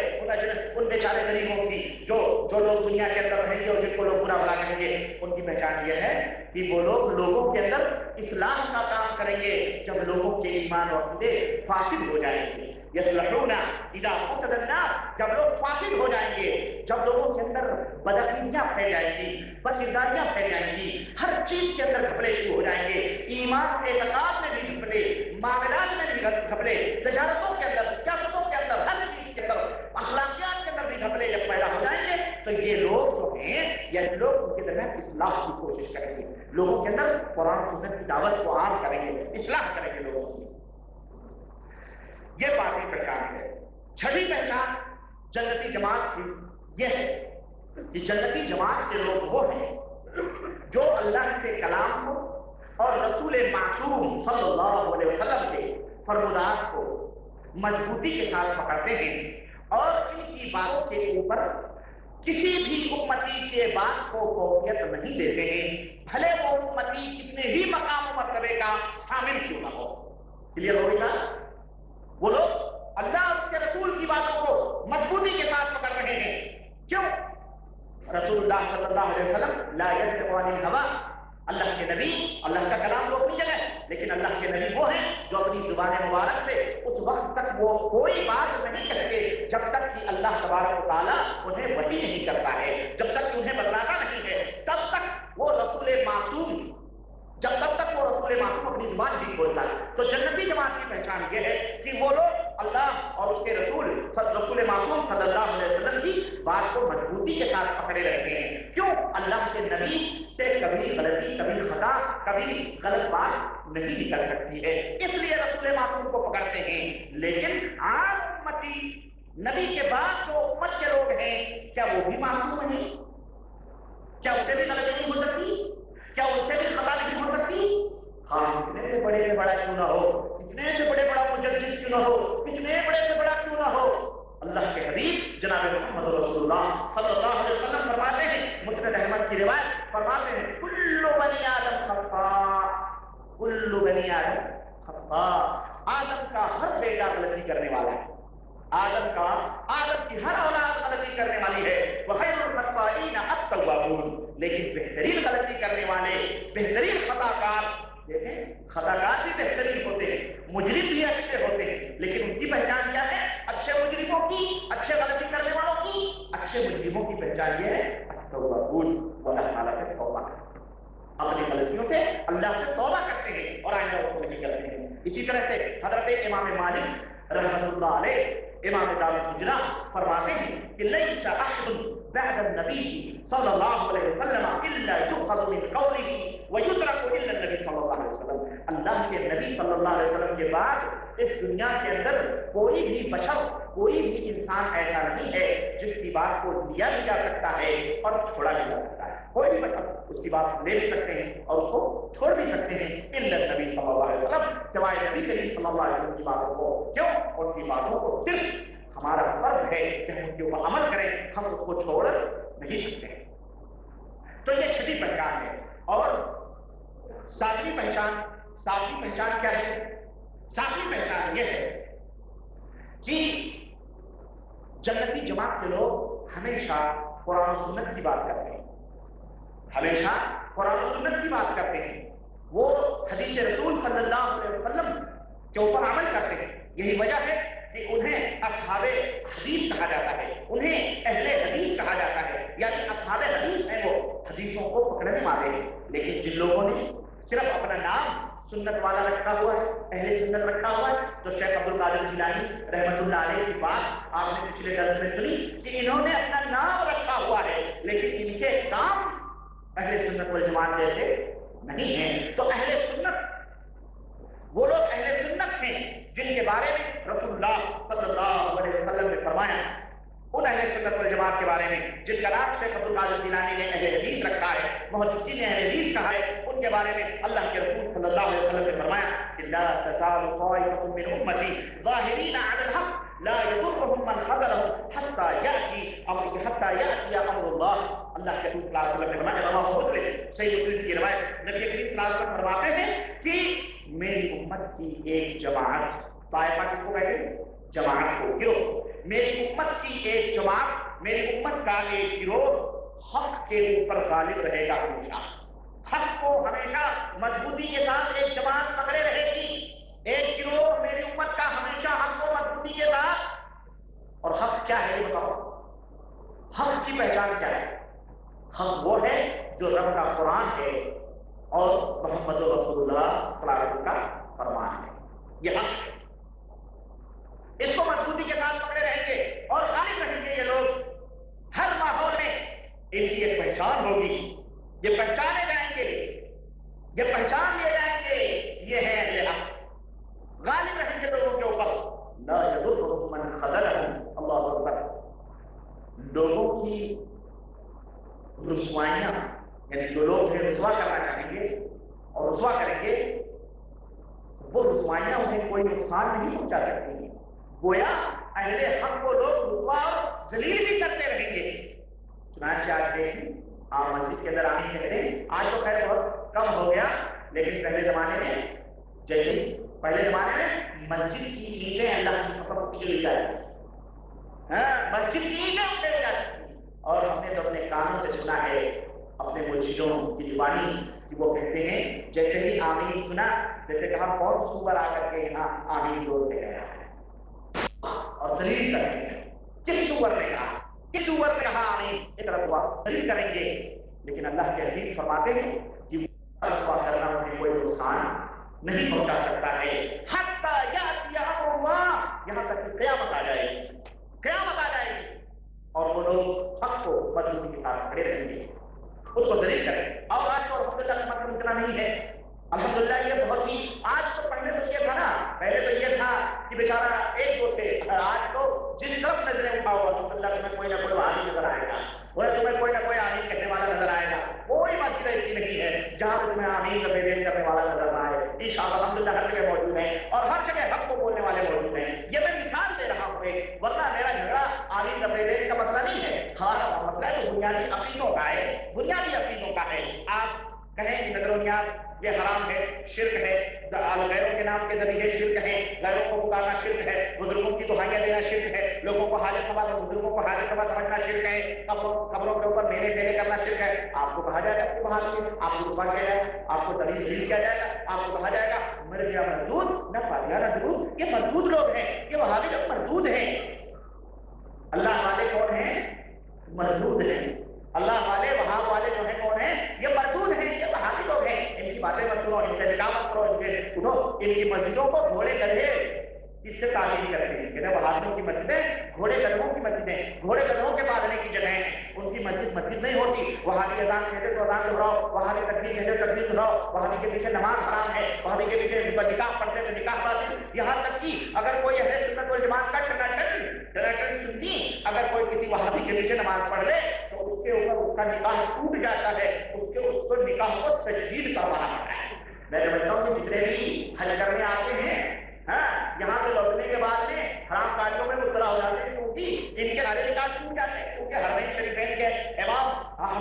ان بیچارے غریبوں کی جو لوگ دنیا کے اندر رہیں گے اور جن کو لوگ برا بلا کہیں گے، ان کی پہچان یہ ہے کہ وہ لوگ لوگوں کے اندر اصلاح کا کام کریں گے جب لوگوں کے ایمان اور عقیدے فاسد ہو جائیں گے. یصلحون اذا فسد الناس. جب لوگ فاسد ہو جائیں گے، جب لوگوں کے اندر بدعقیدیاں پھیل جائیں گی، بدکرداریاں پھیل جائیں گی، ہر چیز کے اندر گھپلے شروع ہو جائیں گے، ایمان اعتقاد میں بھی گھپلے، معاملات میں بھی گھپلے، تجارتوں کے اندر، سیاستوں کے اندر، ہر چیز کے اندر، اخلاقیات کے اندر بھی گھپلے جب پیدا ہو جائیں گے تو یہ لوگ جو ہیں، یہ لوگ ان کے درمیان اصلاح کی کوشش کریں گے، لوگوں کے اندر قرآن سنت کی دعوت کو عام کریں گے، اصلاح کریں گے لوگوں کی. یہ پانچویں پہچان ہے. چھٹی پہچان جنتی جماعت کی یہ ہے کہ جنتی جماعت کے لوگ وہ ہیں جو اللہ کے کلام کو اور رسول معصوم صلی اللہ علیہ وسلم کے فرمودات کو مضبوطی کے ساتھ پکڑتے ہیں اور ان کی باتوں کے اوپر کسی بھی امتی کے بات کو فوقیت نہیں دیتے ہیں، بھلے وہ امتی کتنے ہی مقام و مرتبے کا حامل کیوں نہ ہو۔ کلیئر ہو گیا؟ وہ لوگ اللہ اور اس کے رسول کی باتوں کو مضبوطی کے ساتھ پکڑ رہے ہیں۔ کیوں؟ رسول اللہ صلی اللہ علیہ وسلم لا ينطق عن الهوى، اللہ کے نبی، اللہ کا کلام تو اپنی جگہ، لیکن اللہ کے نبی وہ ہیں جو اپنی زبان مبارک سے اس وقت تک وہ کوئی بات نہیں کہتے جب تک کہ اللہ تبارک و تعالیٰ انہیں وحی نہیں کرتا ہے، جب تک کہ انہیں بتلاتا نہیں ہے، تب تک وہ رسول معصوم، جب تک وہ رسول معصوم اپنی زبان نہیں بولتا ہے۔ تو جنتی جماعت کی پہچان یہ ہے کہ وہ لوگ اللہ اور اس کے رسول معصوم صلی اللہ علیہ وسلم کی بات کو مضبوطی کے ساتھ پکڑے رہتے ہیں۔ کیوں؟ اللہ کے نبی سے کبھی غلطی، کبھی خطا، کبھی غلط بات نہیں نکل سکتی ہے، اس لیے رسول معصوم کو پکڑتے ہیں۔ لیکن عام امتی، نبی کے بعد جو امت کے لوگ ہیں، کیا وہ بھی معصوم نہیں؟ کیا اسے بھی غلطی نہیں ہو سکتی؟ کیا اس سے بھی خطا نہیں ہو سکتی؟ ہاں، کتنے سے بڑے سے بڑا کیوں نہ ہو، کتنے سے بڑے بڑا مجدد کیوں نہ ہو، کتنے بڑے سے بڑا کیوں نہ ہو، اللہ کے حبیب جناب محمد رسول اللہ صلی اللہ علیہ وسلم فرماتے ہیں، مسند احمد کی روایت فرماتے ہیں، کل بنی آدم خطاء، کل بنی آدم خطاء، آدم کا ہر بیٹا غلطی کرنے والا ہے، آدم کی ہر اولاد غلطی کرنے والی ہے، وخیر الخطائین التوابون، لیکن بہترین غلطی کرنے والے، بہترین خطا کار، دیکھیں خطا کار بھی بہترین ہوتے ہیں، مجرم بھی اچھے ہوتے ہیں، لیکن ان کی پہچان کیا ہے؟ اچھے مجرموں کی، اچھے غلطی کرنے والوں کی، اچھے مجرموں کی پہچان یہ ہے التوابون، اللہ تعالیٰ سے توبہ کرتے ہیں، اپنی غلطیوں سے اللہ سے توبہ کرتے ہیں اور آئندہ اس کو نہیں کرتے ہیں۔ اسی طرح سے حضرت امام مالک رحمۃ اللہ علیہ، امام دار الہجرہ فرماتے ہیں کہ لیس احد بعد النبی صلی اللہ علیہ وسلم الا یؤخذ من قوله ویترک الا النبی صلی اللہ علیہ وسلم، اللہ کے نبی صلی اللہ علیہ وسلم کے بعد اس دنیا کے اندر کوئی بھی بشر، کوئی بھی انسان ایسا نہیں ہے جس کی بات کو لیا بھی جا سکتا ہے اور چھوڑا بھی جا سکتا ہے، کوئی بھی بشر اس کی بات لے بھی سکتے ہیں اور اس کو چھوڑ بھی سکتے ہیں، الا النبی صلی اللہ علیہ وسلم، سوائے نبی کریم صلی اللہ علیہ وسلم کی باتوں کو۔ کیوں؟ ان کی باتوں کو صرف ہمارا فرض ہے کہ ہم ان کے اوپر عمل کریں، ہم اس کو چھوڑ نہیں سکتے۔ تو یہ چھٹی پہچان ہے۔ اور ساتویں پہچان کیا ہے؟ ساتویں پہچان یہ ہے کہ جنتی جماعت کے لوگ ہمیشہ قرآن و سنت کی بات کرتے ہیں، ہمیشہ قرآن و سنت کی بات کرتے ہیں، وہ حدیث رسول صلی اللہ علیہ وسلم کے اوپر عمل کرتے ہیں۔ یہی وجہ ہے کہ انہیں اصحاب حدیث کہا جاتا ہے، انہیں اہل حدیث کہا جاتا ہے، یعنی اصحاب حدیث ہیں، وہ حدیثوں کو پکڑنے والے ہیں۔ لیکن جن لوگوں نے صرف اپنا نام سنت والا رکھا ہوا ہے، اہل سنت رکھا ہوا ہے، تو شیخ عبد القادر جیلانی رحمۃ اللہ علیہ کی بات آپ نے پچھلے درس میں سنی کہ انہوں نے اپنا نام رکھا ہوا ہے لیکن ان کے کام اہل سنت والجماعت جیسے نہیں ہیں۔ تو اہل سنت وہ لوگ اہل سنت ہیں جن کے بارے میں رسول اللہ صلی اللہ علیہ وسلم نے فرمایا، ان اہل سنت والجماعت کے بارے میں جن کا نام شیخ عبد القادر جیلانی نے اہل حدیث رکھا ہے، محدثین نے اہل حدیث کہا ہے، ان کے بارے میں اللہ کے رسول صلی اللہ علیہ وسلم نے فرمایا کہ لا تزال طائفة من امتی ظاہرین علی الحق لا يضرهم من خذلهم حتى يأتي امر اللہ۔ اللہ کے رسول صلی اللہ علیہ وسلم نے فرمایا، رواه مسلم، صحیح مسلم کی روایت، نبی کریم صلی اللہ علیہ وسلم فرماتے ہیں کہ میری امت کی ایک جماعت، طائفہ کس کو کہتے ہیں؟ جماعت کو، گروہ، میری امت کی ایک جماعت، میری امت کا ایک گروہ حق کے اوپر غالب رہے گا، ہمیشہ حق کو ہمیشہ مضبوطی کے ساتھ ایک جماعت پکڑے رہے گی، ایک گروہ میری امت کا ہمیشہ حق کو مضبوطی کے ساتھ۔ اور حق کیا ہے یہ بتاؤ؟ حق کی پہچان کیا ہے؟ حق وہ ہے جو رب کا قرآن ہے اور محمد رسول اللہ صلی اللہ علیہ وسلم کا فرمان ہے، یہ حق ہے، اس کو مضبوطی کے ساتھ پکڑے رہیں گے اور غالب رہیں گے یہ لوگ ہر ماحول میں۔ ان کی ایک پہچان ہوگی، یہ پہچانے جائیں گے، یہ پہچان لیے جائیں گے، یہ ہے اہل حق، غالب رہیں گے لوگوں کے اوپر۔ لا يضرهم من خذلهم، اللہ اکبر، لوگوں کی رسوائیاں یعنی جو لوگ انہیں رسوا کرنا چاہیں گے اور رسوا کریں گے وہ رسوائیاں انہیں کوئی نقصان نہیں پہنچا سکتی. گویا اہل حق کو لوگ رسوا اور ذلیل بھی کرتے رہیں گے. چنانچہ آج دیکھیں آپ مسجد کے اندر آنے کہتے ہیں, آج تو خیر بہت کم ہو گیا, لیکن پہلے زمانے میں جیسے پہلے زمانے میں مسجد کی اینٹیں اللہ کی قسم اکھیڑی جاتی, مسجد کی اینٹیں اکھیڑی جاتی. اور ہم نے تو اپنے کانوں سے سنا ہے اپنے مرشدوں کی زبانی کہ وہ کہتے ہیں جیسے ہی آمین سنا جیسے کہا کون سور آ کر کے یہاں آمین بولتے گیا اور دلیل کریں گے. کس سور نے کہا, کس سور نے کہا آمین, ایک رسوا دلیل کریں گے. لیکن اللہ کے حدیث فرماتے ہیں کہ رسوا کرنا انہیں کوئی نقصان نہیں پہنچا سکتا ہے. حتی یاتی امر اللہ, یہاں تک کہ قیامت آ جائے گی, قیامت آ جائے گی اور وہ لوگ حق کو مضبوطی کے ساتھ کھڑے رہیں گے, اس کو دلیل کریں. اور آج تو الحمدللہ مطلب اتنا نہیں ہے, الحمدللہ یہ بہت ہی, آج تو پڑھنے تو یہ تھا نا, پہلے تو یہ تھا کہ بیچارہ ایک دو تھے, آج تو جس طرف نظریں اٹھاؤ الحمدللہ تمہیں کوئی نہ کوئی عالم نظر آئے گا, تمہیں کوئی نہ کوئی آمین کہنے والا نظر آئے گا. کوئی مسجد ایسی نہیں ہے جہاں پہ تمہیں آمین کا پیش کرنے والا نظر نہ آئے. انشاءاللہ الحمدللہ ہر جگہ موجود ہیں اور ہر جگہ حق کو بولنے والے موجود ہیں. یہ میں مثال دے رہا ہوں, ورنہ میرا جھگڑا آمین کا پیش دینے کا مسئلہ نہیں ہے. ہمارا مسئلہ ہے بنیادی عقیدوں کا ہے, بنیادی عقیدوں کا ہے. آپ کہیں کہ نظر و نیاز یہ حرام ہے, شرک ہے, غیروں کے نام کے ذریعے شرک ہے, غیروں کو پکارنا شرک ہے, بزرگوں کی دعائیاں دینا شرک ہے, لوگوں کو حاجت روا اور بزرگوں کو حاجت روا سمجھنا شرک ہے, قبروں کے اوپر میلے ٹیلے کرنا شرک ہے. آپ کو کہا جائے گا کہ وہاں آپ کو دعا کیا جائے گا, آپ کو دلیل کیا جائے گا, آپ کو کہا جائے گا مر گیا مردود نہ فاتحہ نہ درود. یہ مردود لوگ ہیں, یہ وہابی لوگ مردود ہیں. اللہ والے کون ہیں؟ مردود ہیں. اللہ والے وہاں والے جو ہیں کون ہیں؟ یہ مردود ہیں, یہ وہابی لوگ ہیں. ان کی باتیں مت سنو, ان سے نکاح مت کرو, ان سے اٹھو. ان کی مسجدوں کو گھوڑے گدھے اس سے تعلیم کرتے ہیں. کہتے ہیں وہابیوں کی مسجدیں گھوڑے گدھوں کی مسجدیں, گھوڑے گدھوں کے باندھنے کی جگہ ہیں. ان کی مسجد نہیں ہوتی. وہابی اذان کہتے تو اذان دہراؤ, وہابی تکبیر کہتے تو تکبیر دہراؤ, وہابی کے پیچھے نماز حرام ہے, وہابی کے پیچھے نکاح پڑھتے تو نکاح باطل. یہاں تک کہ اگر کوئی اہل سنت والجماعت کا ٹناٹن سنی اگر کوئی کسی وہابی کے پیچھے نماز پڑھ لے تو اس کے اوپر اس کا نکاح ٹوٹ جاتا ہے, اس کو نکاح کو تجدید کروانا پڑتا ہے. میں سمجھتا ہوں کہ جتنے بھی حج کرنے آتے ہیں یہاں سے لوٹنے کے بعد میں حرام کاریوں میں مبتلا ہو جاتے ہیں, کیونکہ ان کے سارے نکاح ٹوٹ جاتے ہیں. کیونکہ حرمین شریفین کے امام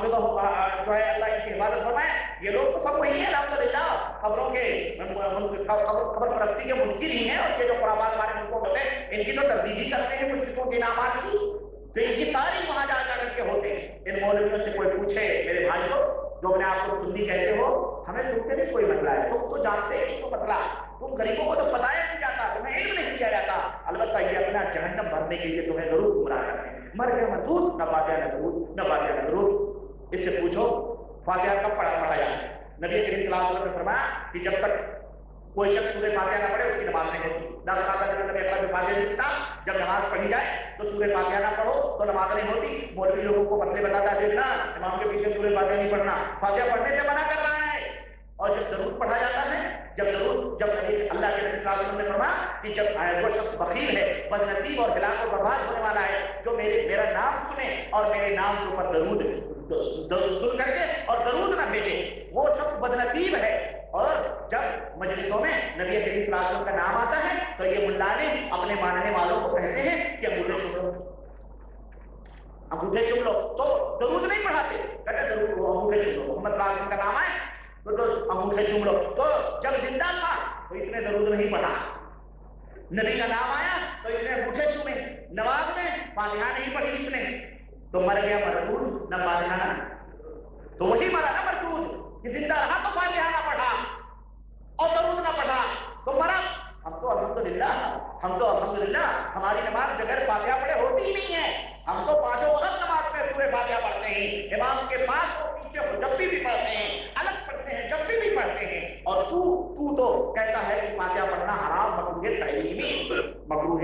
جو ہے اللہ ان کی حفاظت فرمائے, یہ لوگ تو سب وہی ہیں الحمدللہ, خبروں کے خبر پرستی کے منکر ہی ہیں, اور یہ جو خرابات ہمارے ملکوں میں ہوتے ہیں ان کی تو تردید ہی کرتے ہیں مشرکوں کے انعامات کی. تو ان کی ساری وہاں جا کر کے ہوتے ہیں. ان مولویوں سے کوئی پوچھے میرے بھائی کو جو اپنے آپ کو سنی کہتے ہو, ہمیں تم سے بھی کوئی مسئلہ ہے, تم تو جانتے ہیں اس کو مسئلہ, تم غریبوں کو تو بتایا نہیں جاتا, تمہیں علم نہیں دیا جاتا. البتہ یہ اپنا جہنم بھرنے کے لیے تمہیں ضرور گمراہ کرتے ہیں. مر گیا مردود نہ فاتحہ نہ درود, نہ فاتحہ نہ درود. اس سے پوچھو فاتحہ کب پڑھا جائے. نبی کریم صلی اللہ علیہ وسلم نے فرمایا کہ جب تک کوئی شخص سورہ فاتحہ نہ پڑھے اس کی نماز نہیں ہوتی. جب نماز پڑھی جائے تو سورہ فاتحہ نہ پڑھو تو نماز نہیں ہوتی. مولوی لوگوں کو مسئلے بتاتا ہے دیکھنا امام کے پیچھے سورہ فاتحہ نہیں پڑھنا, فاتحہ پڑھنے سے منع کر رہا ہے. اور جب درود پڑھا جاتا ہے, جب اللہ کے نبی صلی اللہ علیہ وسلم نے فرمایا کہ جب جو شخص بخیل ہے, بدنصیب اور ہلاک و برباد ہونے والا ہے, جو میرا نام سنے اور میرے نام کے اوپر درود سن کر کے اور درود نہ بھیجے, وہ شخص بدنصیب ہے. اور جب مجلسوں میں نبی کریم صلی اللہ علیہ وسلم کا نام آتا ہے تو یہ ملانے اپنے ماننے والوں کو کہتے ہیں کہ انگوٹھے چوم لو, انگوٹھے چوم لو. تو درود نہیں پڑھاتے, کہتے درود انگوٹھے چوم لو. محمد صلی اللہ علیہ وسلم کا نام آئے تو انگوٹھے چوم لو. تو جب زندہ تھا تو اس نے درود نہیں پڑھا, نبی کا نام آیا تو اس نے انگوٹھے چومے, نماز میں فاتحہ نہیں پڑھی اس نے, تو مر گیا مردود نہ فاتحہ نہ, تو وہی مرا نا مردود کہ زندہ رہا تو فاتحہ نہ پڑھا اور درود نہ پڑھا تو مرا. ہم تو الحمدللہ ہماری نماز بغیر فاتحہ پڑھے ہوتی ہی نہیں ہے. ہم تو پانچوں وقت نماز میں سورہ فاتحہ پڑھتے ہیں, امام کے پاس اور پیچھے جب بھی پڑھتے ہیں, الگ پڑھتے ہیں جب بھی پڑھتے ہیں. اور تو کہتا ہے کہ فاتحہ پڑھنا حرام, مکروہ تحریمی, مکروہ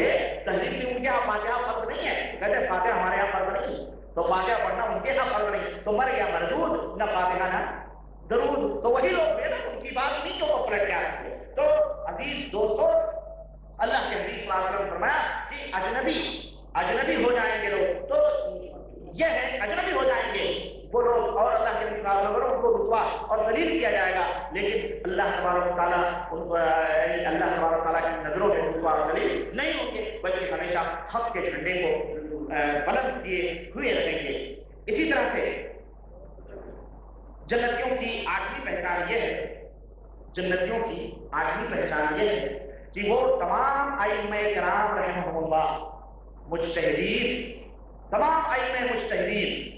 تحریمی. ان کے یہاں فاتحہ فرض نہیں ہے, کہتے ہیں فاتحہ ہمارے یہاں فرض نہیں, تو فاتحہ پڑھنا ان کے یہاں فرض نہیں. تو مر گیا مردود نہ فاتحہ نہ درود. تو وہی لوگ ہیں نا, ان کی بات نہیں جو پلٹ کے آتے ہیں. تو عزیز دوستو, اللہ کے حدیث صلی اللہ علیہ وسلم نے فرمایا کہ اجنبی ہو جائیں گے لوگ, تو یہ ہے اجنبی ہو جائیں گے وہ لوگ. اور اللہ کے مقابلہ کرو ان کو رسوا اور ذلیل کیا جائے گا، لیکن اللہ تبارک و تعالیٰ اللہ تبارک و تعالیٰ کی نظروں میں رسوا اور ذلیل نہیں ہوں گے، بلکہ ہمیشہ حق کے جھنڈے کو بلند کیے ہوئے رہیں گے۔ اسی طرح سے جنتیوں کی آخری پہچان یہ ہے، جنتیوں کی آخری پہچان یہ ہے کہ وہ تمام ائمہ کرام رحمہم اللہ مجتہدین، تمام ائمہ مجتہدین،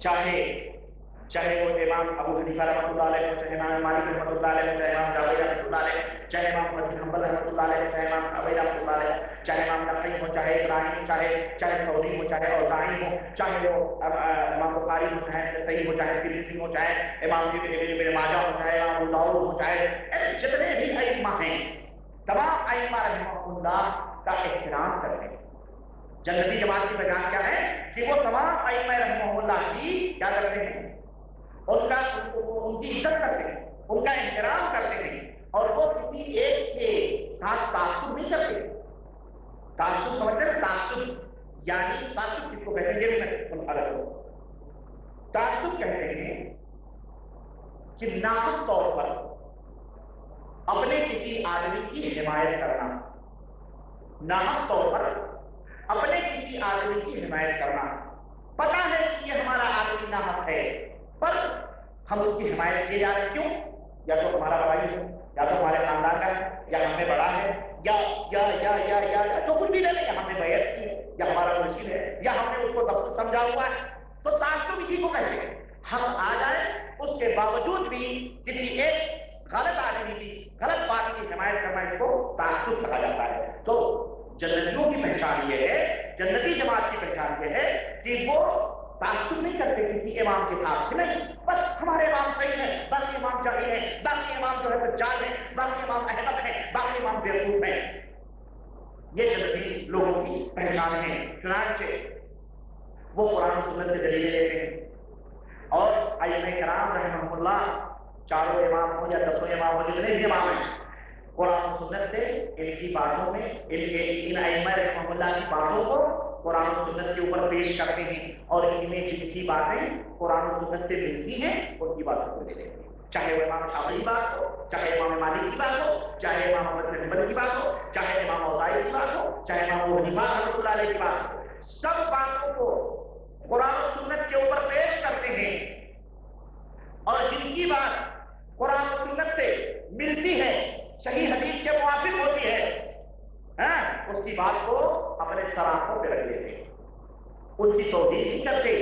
چاہے وہ امام ابو حنیفہ رحمۃ اللہ علیہ، چاہے امام مالک رحمۃ اللہ علیہ، چاہے امام جعفری رحمۃ اللہ علیہ، چاہے امام احمد بن حنبل رحمۃ اللہ علیہ، چاہے امام ابی رحمۃ اللہ علیہ، چاہے امام نقی ہو، چاہے ابراہیم، چاہے ثوری ہو، چاہے اوزاعی ہو، چاہے وہ امام بخاری ہو، چاہے صحیح ہو، چاہے ترمذی ہو، چاہے امام ابن ماجہ ہو، چاہے امام ابو داؤد ہو، چاہے جتنے بھی ائمہ ہیں، تمام ائمہ رحمہم اللہ کا احترام کرتے ہیں۔ جنتی جماعت کی پہچان کیا ہے کہ وہ تمام ائمہ رحمہم اللہ کی کیا کرتے ہیں، ان کی عزت کرتے ہیں، ان کا احترام کرتے ہیں، اور وہ کسی ایک کے ساتھ تعصب نہیں کرتے۔ تعصب سمجھتے ہیں؟ تعصب یعنی تعصب کس کو کہتے ہیں، یہ بھی فرق ہو۔ تعصب کہتے ہیں کہ ناقص طور پر اپنے کسی آدمی کی حمایت کرنا، ناقص طور پر اپنے کسی آدمی کی حمایت کرنا، پتا ہے کہ یہ ہمارا آدمی ناحق ہے پر ہم اس کی حمایت کیے جا رہے ہیں، کیوں؟ یا تو ہمارا بھائی ہے، یا تو ہمارے خاندان کا ہے، یا ہم سے بڑا ہے، یا جو کچھ بھی لے لیں، یا ہم نے بیعت کی ہے، یا ہمارا مرشد ہے، یا ہم نے اس کو سمجھا ہوا ہے۔ تو تعصب اسی کو کہتے ہیں، ہم آ جائیں اس کے باوجود بھی کسی ایک غلط آدمی کی غلط بات کی حمایت کرنا، اس کو تعصب کہا جاتا ہے۔ تو جنتیوں کی پہچان یہ ہے، جنتی جماعت کی پہچان یہ ہے کہ وہ تعصب نہیں کرتے کسی امام کے ساتھ، نہیں بس ہمارے امام صحیح ہیں، باقی امام جاہل ہیں، باقی امام جو ہے دجال ہیں، باقی امام احمد ہیں، باقی امام بیوقوف ہیں۔ یہ جنتی لوگوں کی پہچان ہے۔ چنانچہ وہ قرآن و سنت سے دلیلیں لیتے ہیں، اور ائمہ کرام رحمہم اللہ، چاروں امام ہو یا دسوں امام ہو، جتنے بھی امام ہیں، قرآن و سنت سے ان کی باتوں میں ان ائمہ رحمہم اللہ کی باتوں کو قرآن و سنت کے اوپر پیش کرتے ہیں، اور ان میں جن کی باتیں قرآن و سنت سے ملتی ہیں ان کی باتوں کو لیتے ہیں، چاہے وہ امام شافعی کی بات ہو، چاہے امام مالک کی بات ہو، چاہے امام احمد بن حنبل کی بات ہو، چاہے امام اوزاعی کی بات ہو، چاہے امام ابو حنیفہ رحمۃ اللہ علیہ کی بات ہو، سب باتوں کو قرآن و سنت کے اوپر پیش کرتے ہیں، اور جن کی بات قرآن و سنت سے ملتی ہے، صحیح حدیث کے موافق ہوتی ہے، اس کی بات کو اپنے سراخوں پہ رکھ لیتے ہیں، ان کی توہین نہیں کرتے۔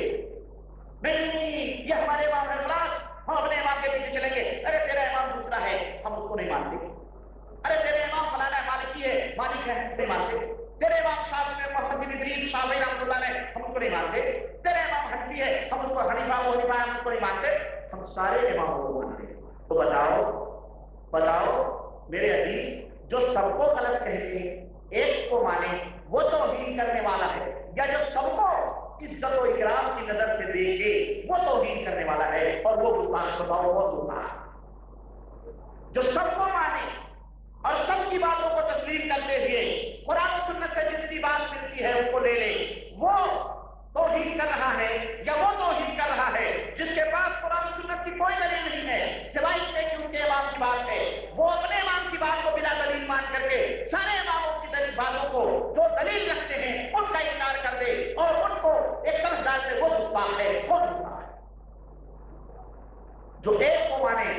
نہیں، یہ ہمارے امام ہے فلاں، ہم اپنے امام کے پیچھے چلیں گے، ارے تیرا امام دوسرا ہے، ہم اس کو نہیں مانتے، ارے تیرے امام فلانا ہے، مالکی ہے، مالک ہے، ہم نہیں مانتے، تیرے امام محمد بن ادریس شافعی رحمۃ اللہ علیہ، ہم اس کو نہیں مانتے، تیرے امام حنفی ہے، ہم اس کو حنیفہ ابو حنیفہ ہم اس کو نہیں مانتے، ہم سارے اماموں کو مانتے ہیں۔ تو بتاؤ میرے عزیز، جو سب کو غلط کہتے ہیں ایک کو مانے، وہ توہین کرنے والا ہے، یا جو سب کو عزت و اکرام کی نظر سے دیکھے وہ توہین کرنے والا ہے، اور وہ گستاخ بتاؤ وہ گستاخ۔ جو سب کو مانے اور سب کی باتوں کو تسلیم کرتے ہوئے قرآن و سنت سے جس کی بات ملتی ہے اس کو لے لے، وہ توہین کر رہا ہے، یا وہ توہین کر رہا ہے جس کے پاس قرآن و سنت کی کوئی دلیل نہیں ہے، سوائے اس کے کہ ان کے امام کی بات ہے، وہ اپنے امام کی بات کو بلا دلیل مان کر کے سارے اماموں کی دلیل باتوں کو جو دلیل رکھتے ہیں ان کا انکار کر دے، اور ان کو ایک طرف ڈال دے، وہ گستاخ ہے، وہ گستاخ ہے۔ جو ایک کو مانے،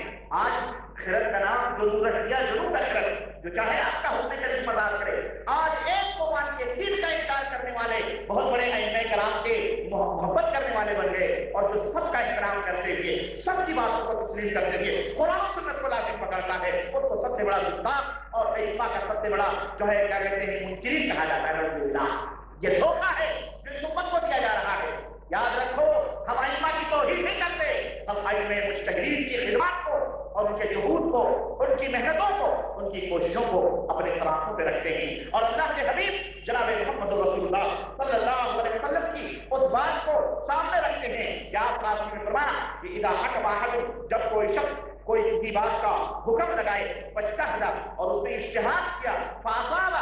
آج خیرت کا نام جو دیا ضرور کا خیرت، جو چاہے آپ کا حسن شریف مدار کرے، آج ایک کو مان کے دین کا انکار کرنے والے بہت بڑے ائمہ کرام کے محبت کرنے والے بن گئے، اور جو سب کا احترام کرتے ہوئے سب کی باتوں کو تسلیم کرتے ہوئے قرآن و سنت کو لازم پکڑتا ہے، اس کو سب سے بڑا گستاخ اور ائمہ کا سب سے بڑا جو ہے کیا کہتے ہیں منکرین کہا جاتا ہے۔ رضی اللہ، یہ دھوکہ ہے جو اس امت کو دیا جا رہا ہے۔ یاد رکھو، ہم ائمہ کی توہین نہیں کرتے، ہم ائمہ مجتہدین کی خدمات کو اور ان کے جہود کو، ان کی محنتوں کو، ان کی کوششوں کو اپنے سراخوں پہ رکھتے ہیں، اور اللہ کے حبیب جناب محمد رسول اللہ صلی اللہ علیہ وسلم کی اس بات کو سامنے رکھتے ہیں کہ آپ نے فرمایا کہ اذا حکم احد، جب کوئی شخص کوئی کسی بات کا حکم لگائے، فاجتہد، اور اس نے اجتہاد کیا، فاصاب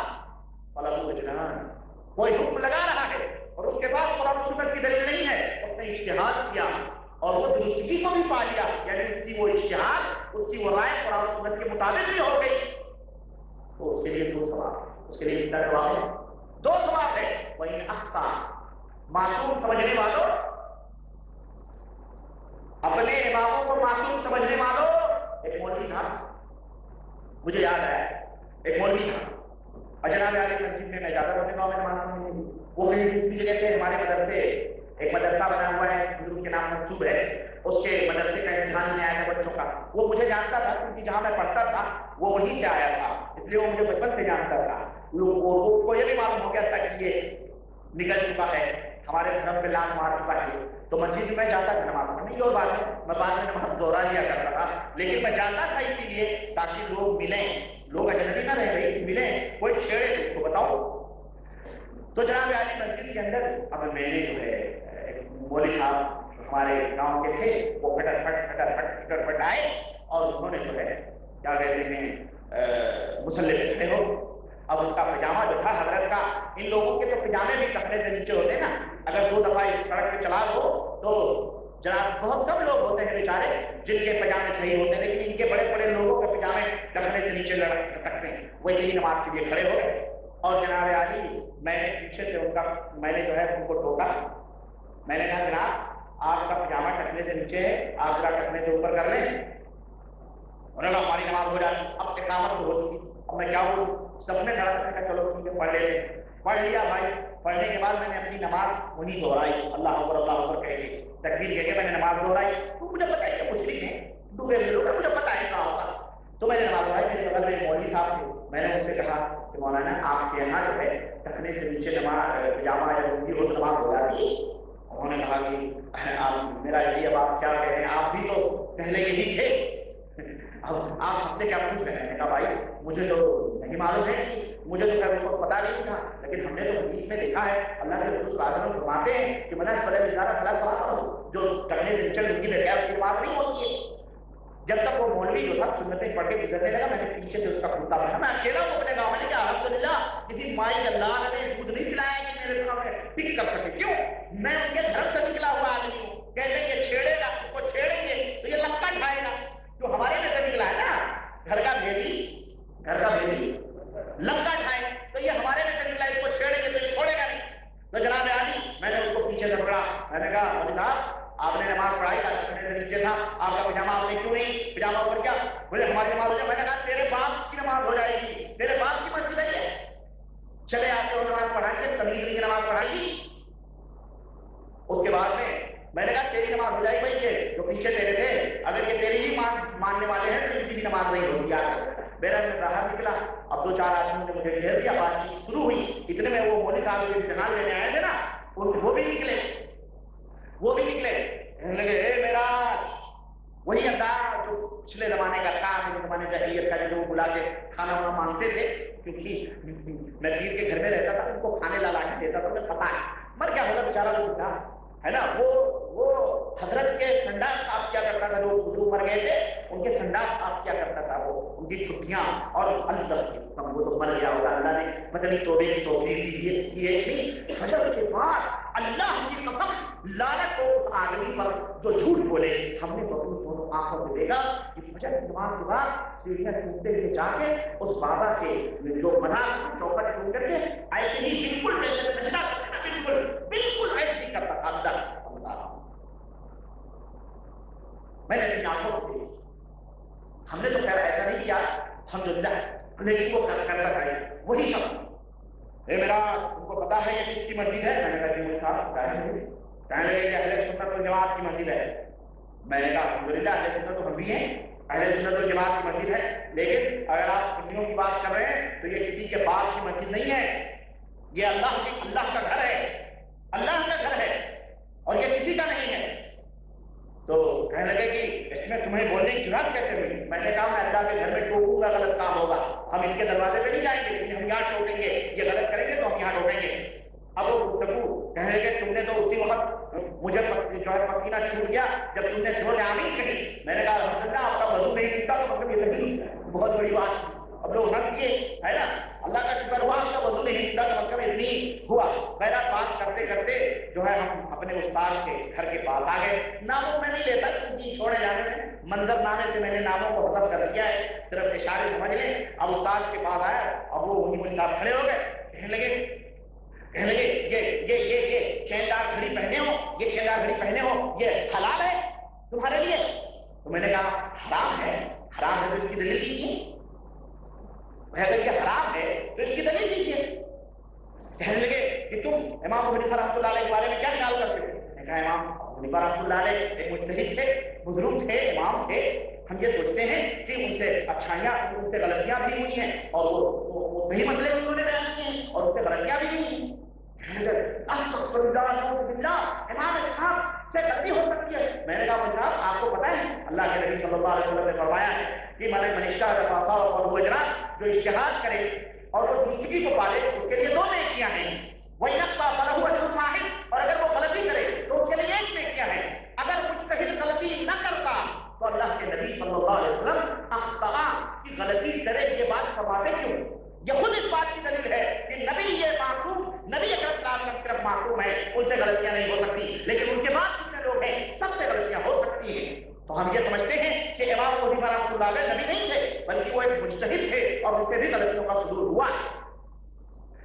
فلہ اجران، کوئی حکم لگا رہا ہے اور اس کے پاس قرآن و سنت کی دلیل نہیں ہے، اس نے اجتہاد کیا، اور وہ درستگی کو بھی پا لیا، یعنی اس کی وہ اجتہاد، اس کی وہ رائے قرآن و سنت کے مطابق بھی ہو گئی، تو اس کے لیے دو ثواب، اس کے لیے کتنا ثواب ہے؟ دو ثواب ہے۔ وہیں اخطا، معصوم سمجھنے والوں، اپنے اماموں کو معصوم سمجھنے والوں، ایک مولوی تھا، مجھے یاد ہے ایک مولوی تھا، جناب عالی مسجد میں زیادہ ہونے کا میں مانتا ہوں، وہ کہیں دوسری جگہ سے ہمارے مدرسے ایک مدرسہ بنا ہوا ہے، گرو کے نام منسوب ہے، اس کے مدرسے کا امتحان میں آیا تھا بچوں کا، وہ مجھے جانتا تھا کیونکہ جہاں میں پڑھتا تھا وہ وہیں سے آیا تھا، اس لیے وہ مجھے بچپن سے جانتا تھا، لوگوں کو یہ بھی معلوم ہو گیا تھا کہ یہ نکل چکا ہے، ہمارے دھرم پہ لات مار چکا ہے، تو مسجد میں جاتا تھا نماز پڑھنے، اور بات ہے میں بعد میں نماز دوہرا لیا کرتا تھا، لیکن میں جانتا تھا اسی لیے تاکہ لوگ ملیں، لوگ اجنبی نہ رہ گئی ملیں، کوئی چھیڑے اس کو بتاؤ۔ تو جناب عالی مسجد کے اندر اب میں نے جو ہے مولوی صاحب ہمارے گاؤں کے تھے، وہ پھٹر پٹ آئے اور انہوں نے جو ہے کیا کہتے ہیں مسلح پہ کھڑے ہو، اب اس کا پجامہ جو تھا حضرت کا، ان لوگوں کے تو پجامے بھی کپڑے سے نیچے ہوتے ہیں نا، اگر دو دفعہ اس سڑک پہ چلا دو تو جناب بہت کم لوگ ہوتے ہیں بیچارے جن کے پجامے صحیح ہوتے ہیں، لیکن ان کے بڑے بڑے لوگوں کے پجامے کپڑے سے نیچے لٹکتے ہیں، وہ یہی نماز کے لیے کھڑے ہو گئے، اور جناب عالی میں نے پیچھے سے ان کا میں نے جو ہے ان کو ٹوکا، میں نے کہا جناب آپ کا پجامہ ٹکنے سے نیچے ہے، آپ ذرا ٹکنے سے اوپر کر لیں، انہوں نے ہماری نماز ہو جاتی، اب قیامت ہو چکی، اب میں کیا بولوں، سب نے کھڑا کر کے چلو ٹھیک ہے پڑھ لے، پڑھ لیا بھائی، پڑھنے کے بعد میں نے اپنی نماز وہیں دہرائی، اللہ اکبر کہہ کے تکبیر کہہ کے میں نے نماز دہرائی، تو مجھے پتا ہے کہ مشرک ہیں ڈوبے ہوئے لوگ ہیں، مجھے پتا ہے کہاں ہوگا، تو میں نے نماز دہرائی، میرے بغل میں مولوی صاحب تھے، میں نے ان سے کہا کہ مولانا آپ کے یہاں جو ہے ٹکنے سے نیچے نماز پجامہ یا لنگی ہو نماز ہو جاتی ہے؟ انہوں نے کہا کہ آپ میرا یہ اب آپ کیا کہہ رہے ہیں، آپ بھی تو پہلے یہی تھے، اب آپ ہم سے کیا پوچھ رہے ہیں؟ کہا بھائی مجھے تو نہیں معلوم ہے، مجھے تو کبھی کو پتا نہیں تھا، لیکن ہم نے تو حدیث میں دیکھا ہے اللہ کے رسول صلی اللہ علیہ وسلم فرماتے ہیں کہ منع فلے ادارہ فلاں سوال جو کرنے سے نیچے لنگی لگا اس کی بات نہیں ہوتی ہے۔ جب تک وہ مولوی جو تھا سنتیں پڑھ کے گزرنے لگا، میں نے پیچھے سے اس کا کرتا پہنا، میں اکیلا ہوں اپنے گاؤں میں، کیا الحمدللہ کسی مائی اللہ نے دودھ نہیں پلایا کہ میرے سامنے پک کر سکے، کیوں؟ میں ان کے گھر سے نکلا ہوا آدمی ہوں، کہتے ہیں یہ چھیڑے گا، اس کو چھیڑیں گے تو یہ لمکا کھائے گا، جو ہمارے میں سے نکلا ہے نا گھر کا بھیڑی لمکا کھائے، تو یہ ہمارے میں سے نکلا، اس کو چھیڑیں گے تو یہ چھوڑے گا نہیں۔ تو جناب عالی میں نے اس کو پیچھے سے پکڑا، میں نے کہا مولوی صاحب آپ نے نماز پڑھائی تھا، نیچے تھا آپ کا پجامہ، آپ نے کیوں نہیں پجامہ اوپر کیا؟ بولے ہماری نماز ہو جائے، میں نے کہا تیرے باپ کی نماز ہو جائے گی، تیرے باپ کی مسجد ہے، چلے آپ کو نماز پڑھائیے، تمیز کی نماز پڑھائیے۔ اس کے بعد میں نے کہا تیری نماز ہو جائے گی، بھائی جو پیچھے تیرے تھے اگر یہ تیری ہی ماننے والے ہیں تو ان کی نماز نہیں ہوتی ہے۔ میرا میں باہر نکلا، اب دو چار آدمیوں نے مجھے گھیر دیا، بات چیت شروع ہوئی، اتنے میں وہ مولوی صاحب جو امتحان لینے آئے تھے نا وہ بھی نکلے، کہنے لگے اے میرا وہی انداز جو پچھلے زمانے کا تھا، میرے زمانے جاہلیت کا، جو بلا کے کھانا وانا مانگتے تھے، کیونکہ میں پیر کے گھر میں رہتا تھا، ان کو کھانے لا کے دیتا تھا، مجھے پتا ہے مر کیا ہوگا بیچارہ لوگ تھا ہے نا، وہ حضرت کے سنڈاس صاف کیا کرتا تھا، جو مر گئے تھے ان کے سنڈاس صاف کیا کرتا تھا، وہ ان کی چھٹیاں، اور اللہ وہ تو مر گیا ہوگا، اللہ نے پتہ نہیں توبے کی توفیق دی ہے، حضرت کے بعد اللہ کی قسم لعنت ہو اس آدمی پر جو جھوٹ بولے، ہم نے اپنی دونوں آنکھوں سے دیکھا کہ فجر کی نماز کے بعد سیڑھیاں چومتے ہوئے جا کے اس بابا کے جو بنا چوکٹ چھوڑ کر کے ایسے ہی بالکل جیسے سجدہ کرتا، بالکل ایسے ہی کرتا تھا اللہ، میں نے اپنی آنکھوں سے دیکھی، ہم نے تو خیر ایسا نہیں کیا الحمدللہ، لیکن وہ کرتا تھا وہی سب۔ اے میرا تم کو پتا ہے یہ کس کی مسجد ہے؟ میں نے کہا جی صاحب کہنے لگے کہ اہل سنت والجماعت کی مسجد ہے، میں نے کہا الحمدللہ اہل سنت تو ہم بھی ہیں، اہل سنت والجماعت کی مسجد ہے، لیکن اگر آپ سنیوں کی بات کر رہے ہیں تو یہ کسی کے باپ کی مسجد نہیں ہے، یہ اللہ کا گھر ہے، اللہ کا گھر ہے اور یہ کسی کا نہیں ہے۔ تو کہنے لگے کہ اس میں تمہیں بولنے کی جرات کیسے ہوئی؟ میں نے کہا میں اللہ کے گھر میں ٹوکوں گا غلط کام ہوگا، ہم ان کے دروازے پہ نہیں جائیں گے، لیکن ہم یہاں ٹوکیں گے، یہ غلط کریں گے تو ہم یہاں ٹوکیں گے۔ اب وہ گفتگو کہنے لگے تم نے تو اسی وقت مجھے جو ہے پسینہ چھوٹ گیا جب تم نے زور آمین کہی، میں نے کہا الحمدللہ آپ کا وضو نہیں ٹوٹا تو مطلب یہ نہیں بہت بڑی بات، اب لوگ ہنس کیے ہے نا، اللہ کا شکر ہوا آپ کا وضو نہیں ٹوٹا تو مطلب اتنی ہوا۔ بہرحال بات کرتے کرتے جو ہے ہم اپنے استاد کے گھر کے پاس آ گئے۔ ناموں میں نہیں لیتا کیونکہ چھوڑے جانے میں منظر نامے سے میں نے ناموں کو حذف کر دیا ہے، صرف اشارے سمجھ لیں۔ اب استاد کے پاس آیا، اب وہ وہیں صاحب کھڑے ہو گئے، کہنے لگے یہ چیندار گھڑی پہنے ہو، یہ چیندار گھڑی پہنے ہو، یہ حلال ہے تمہارے لیے؟ تو میں نے کہا حرام ہے۔ حرام ہے تو اس کی دلیل دیجیے، اگر یہ حرام ہے تو اس کی دلیل دیجیے۔ کہنے لگے کہ تم امام ابو حنیفہ رحمۃ اللہ علیہ کے بارے میں کیا خیال کرتے ہو؟ میں نے کہا امام ابو حنیفہ رحمۃ اللہ علیہ ایک مجتہد تھے، بزرگ تھے، امام تھے، ہم یہ سوچتے ہیں کہ ان سے اچھائیاں، ان سے غلطیاں بھی ہوئی ہیں اور وہ صحیح مسئلے انہوں نے بیان کیے ہیں اور ان سے غلطیاں بھی ہوئی ہیں۔ امام صاحب سے غلطی ہو سکتی ہے۔ میں نے کہا بھائی صاحب آپ کو پتا ہے اللہ کے نبی صلی اللہ علیہ وسلم نے فرمایا ہے کہ جو اجتہاد کرے اور وہ دوسری کو پالے اس کے لیے 2 نیکیاں ہیں، وہی نقصہ فلاح اجر صاحب، اور اگر وہ غلطی کرے تو اس کے لیے 1 نیکیاں ہے۔ اگر مجتہد غلطی نہ کرتا تو اللہ کے نبی صلی اللہ علیہ وسلم اخطاء کی غلطی کرے یہ بات فرماتے کیوں؟ یہ خود اس بات کی دلیل ہے کہ نبی یہ معصوم، نبی اکرم صلی اللہ علیہ وسلم صرف معصوم ہے، ان سے غلطیاں نہیں ہو سکتی، لیکن ان کے بعد جتنے لوگ ہیں سب سے غلطیاں ہو سکتی ہیں۔ تو ہم یہ سمجھتے ہیں کہ امام ابو حنیفہ رحمۃ اللہ علیہ نبی نہیں تھے بلکہ وہ ایک مجتہد تھے اور ان سے بھی غلطیوں کا صدور ہوا ہے۔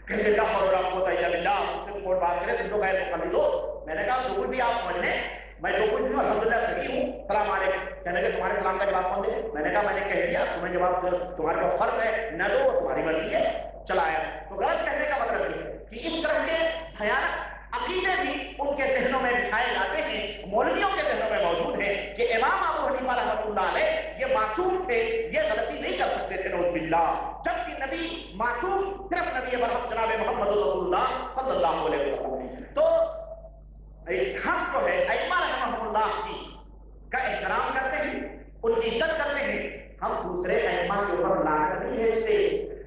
کہتے کیا خبر آپ کو تعالیٰ بلّہ مجھ سے کوئی بات کرے تم تو غیر مقلد ہو۔ میں نے کہا جو کچھ بھی آپ سمجھ لیں، میں جو کچھ بھی الحمدللہ صحیح ہوں، سلام علیکم۔ کہنے لگے تمہارے سلام کا جواب کون دے؟ میں نے کہا میں نے کہہ دیا، تمہیں جواب تمہارے پاس فرض ہے نہ دو، تمہاری مرضی ہے، چلایا۔ تو غلط کہنے کا مطلب یہ ہے کہ اس طرح کے بھیانک عقیدے بھی ان کے ذہنوں میں بٹھائے جاتے ہیں، مولویوں کے ذہنوں میں موجود ہیں کہ امام ابو حنیفہ رحمۃ اللہ علیہ یہ معصوم تھے، یہ غلطی نہیں کر سکتے تھے نعوذ باللہ، جبکہ نبی معصوم صرف نبی برحق جناب محمد رسول اللہ صلی اللہ علیہ وسلم۔ تو ہم جو ہے ائمہ رحمہ اللہ کی کا احترام کرتے ہیں، ان کی عزت کرتے ہیں، ہم دوسرے ائمہ کے اوپر لعنت نہیں بھیجتے۔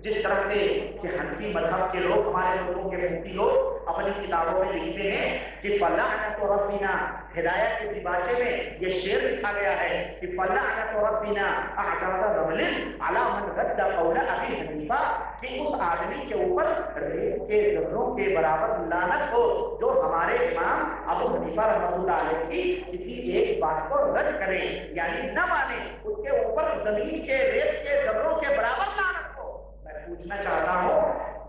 جس طرح سے کہ حنفی مذہب کے لوگ، ہمارے لوگوں کے مفتی لوگ اپنی کتابوں میں لکھتے ہیں کہ فلعنت ربنا، ہدایت کے دیباچے میں یہ شعر لکھا گیا ہے کہ فلعنت ربنا اعجاز رمل علی من رد قول ابی حنیفہ، کہ اس آدمی کے اوپر ریت کے ذروں کے برابر لعنت ہو جو ہمارے امام ابو حنیفہ رحمۃ اللہ علیہ کی کسی ایک بات کو رد کرے، یعنی نہ مانے، اس کے اوپر زمین کے ریت کے ذروں کے برابر لعنت ہو۔ میں پوچھنا چاہتا ہوں